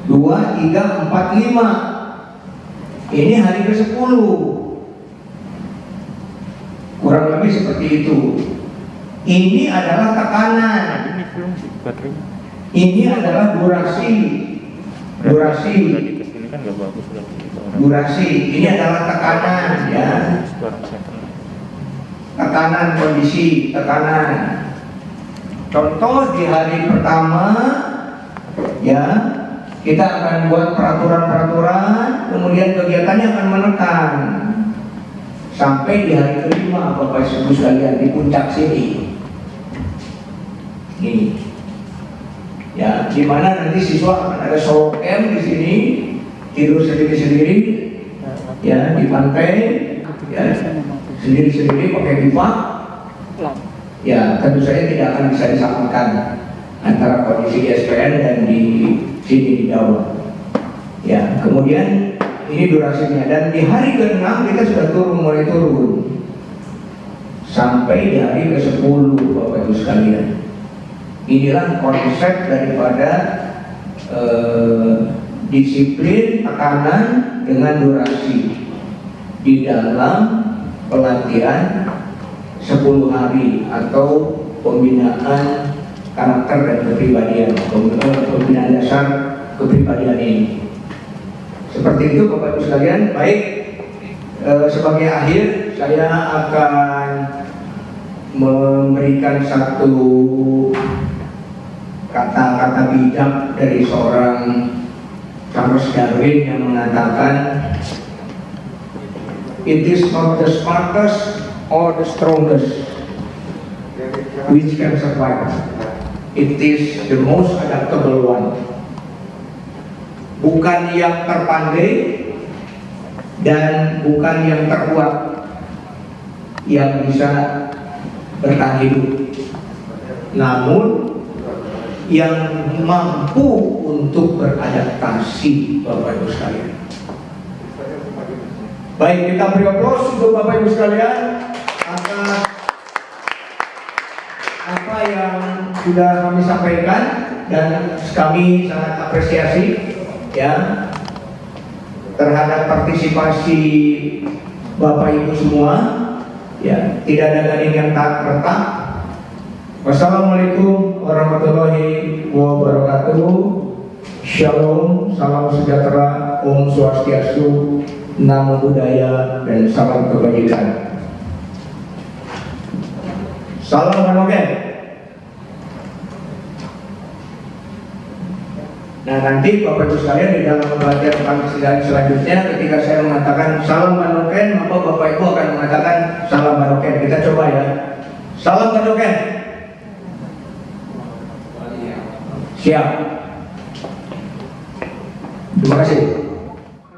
2, 3, 4, 5. Ini hari ke-10. Kurang lebih seperti itu. Ini adalah tekanan. Ini adalah durasi. Ini adalah tekanan, ya. Tekanan kondisi, tekanan. Contoh di hari pertama, ya, kita akan buat peraturan-peraturan, kemudian kegiatannya akan menekan sampai di hari kelima, Bapak Ibu sekalian, di puncak sini. Ini, ya, di mana nanti siswa akan ada solo camp di sini, tidur sendiri-sendiri, ya, di pantai, ya, sendiri-sendiri pakai bivak. Ya, tentu saja tidak akan bisa disamakan antara kondisi di SPN dan di sini di Jawa. Ya, kemudian ini durasinya, dan di hari ke-6 kita sudah mulai turun sampai di hari ke-10, Bapak Ibu sekalian. Inilah konsep daripada disiplin, tekanan dengan durasi di dalam pelatihan 10 hari atau pembinaan karakter dan kepribadian, pembinaan dasar kepribadian ini. Seperti itu, Bapak Ibu sekalian. Baik, sebagai akhir saya akan memberikan satu kata-kata bijak dari seorang Charles Darwin yang mengatakan, "It is not the smartest or the strongest which can survive. It is the most adaptable one." Bukan yang terpandai dan bukan yang terkuat yang bisa bertahan hidup, namun yang mampu untuk beradaptasi, Bapak Ibu sekalian. Baik, kita beri aplaus untuk Bapak Ibu sekalian atas apa yang sudah kami sampaikan, dan kami sangat apresiasi, ya, terhadap partisipasi Bapak Ibu semua. Ya, tidak ada gading yang tak retak, Wassalamualaikum warahmatullahi wabarakatuh. Shalom, salam sejahtera, Om Swastiastu, Namo Buddhaya, dan salam kebajikan. Salam Hanoken. Nah, nanti Bapak Ibu sekalian di dalam pembelajaran kami selanjutnya, ketika saya mengatakan salam Hanoken, maka Bapak Ibu akan mengatakan salam Hanoken. Kita coba ya. Salam Hanoken. Siap. Terima kasih.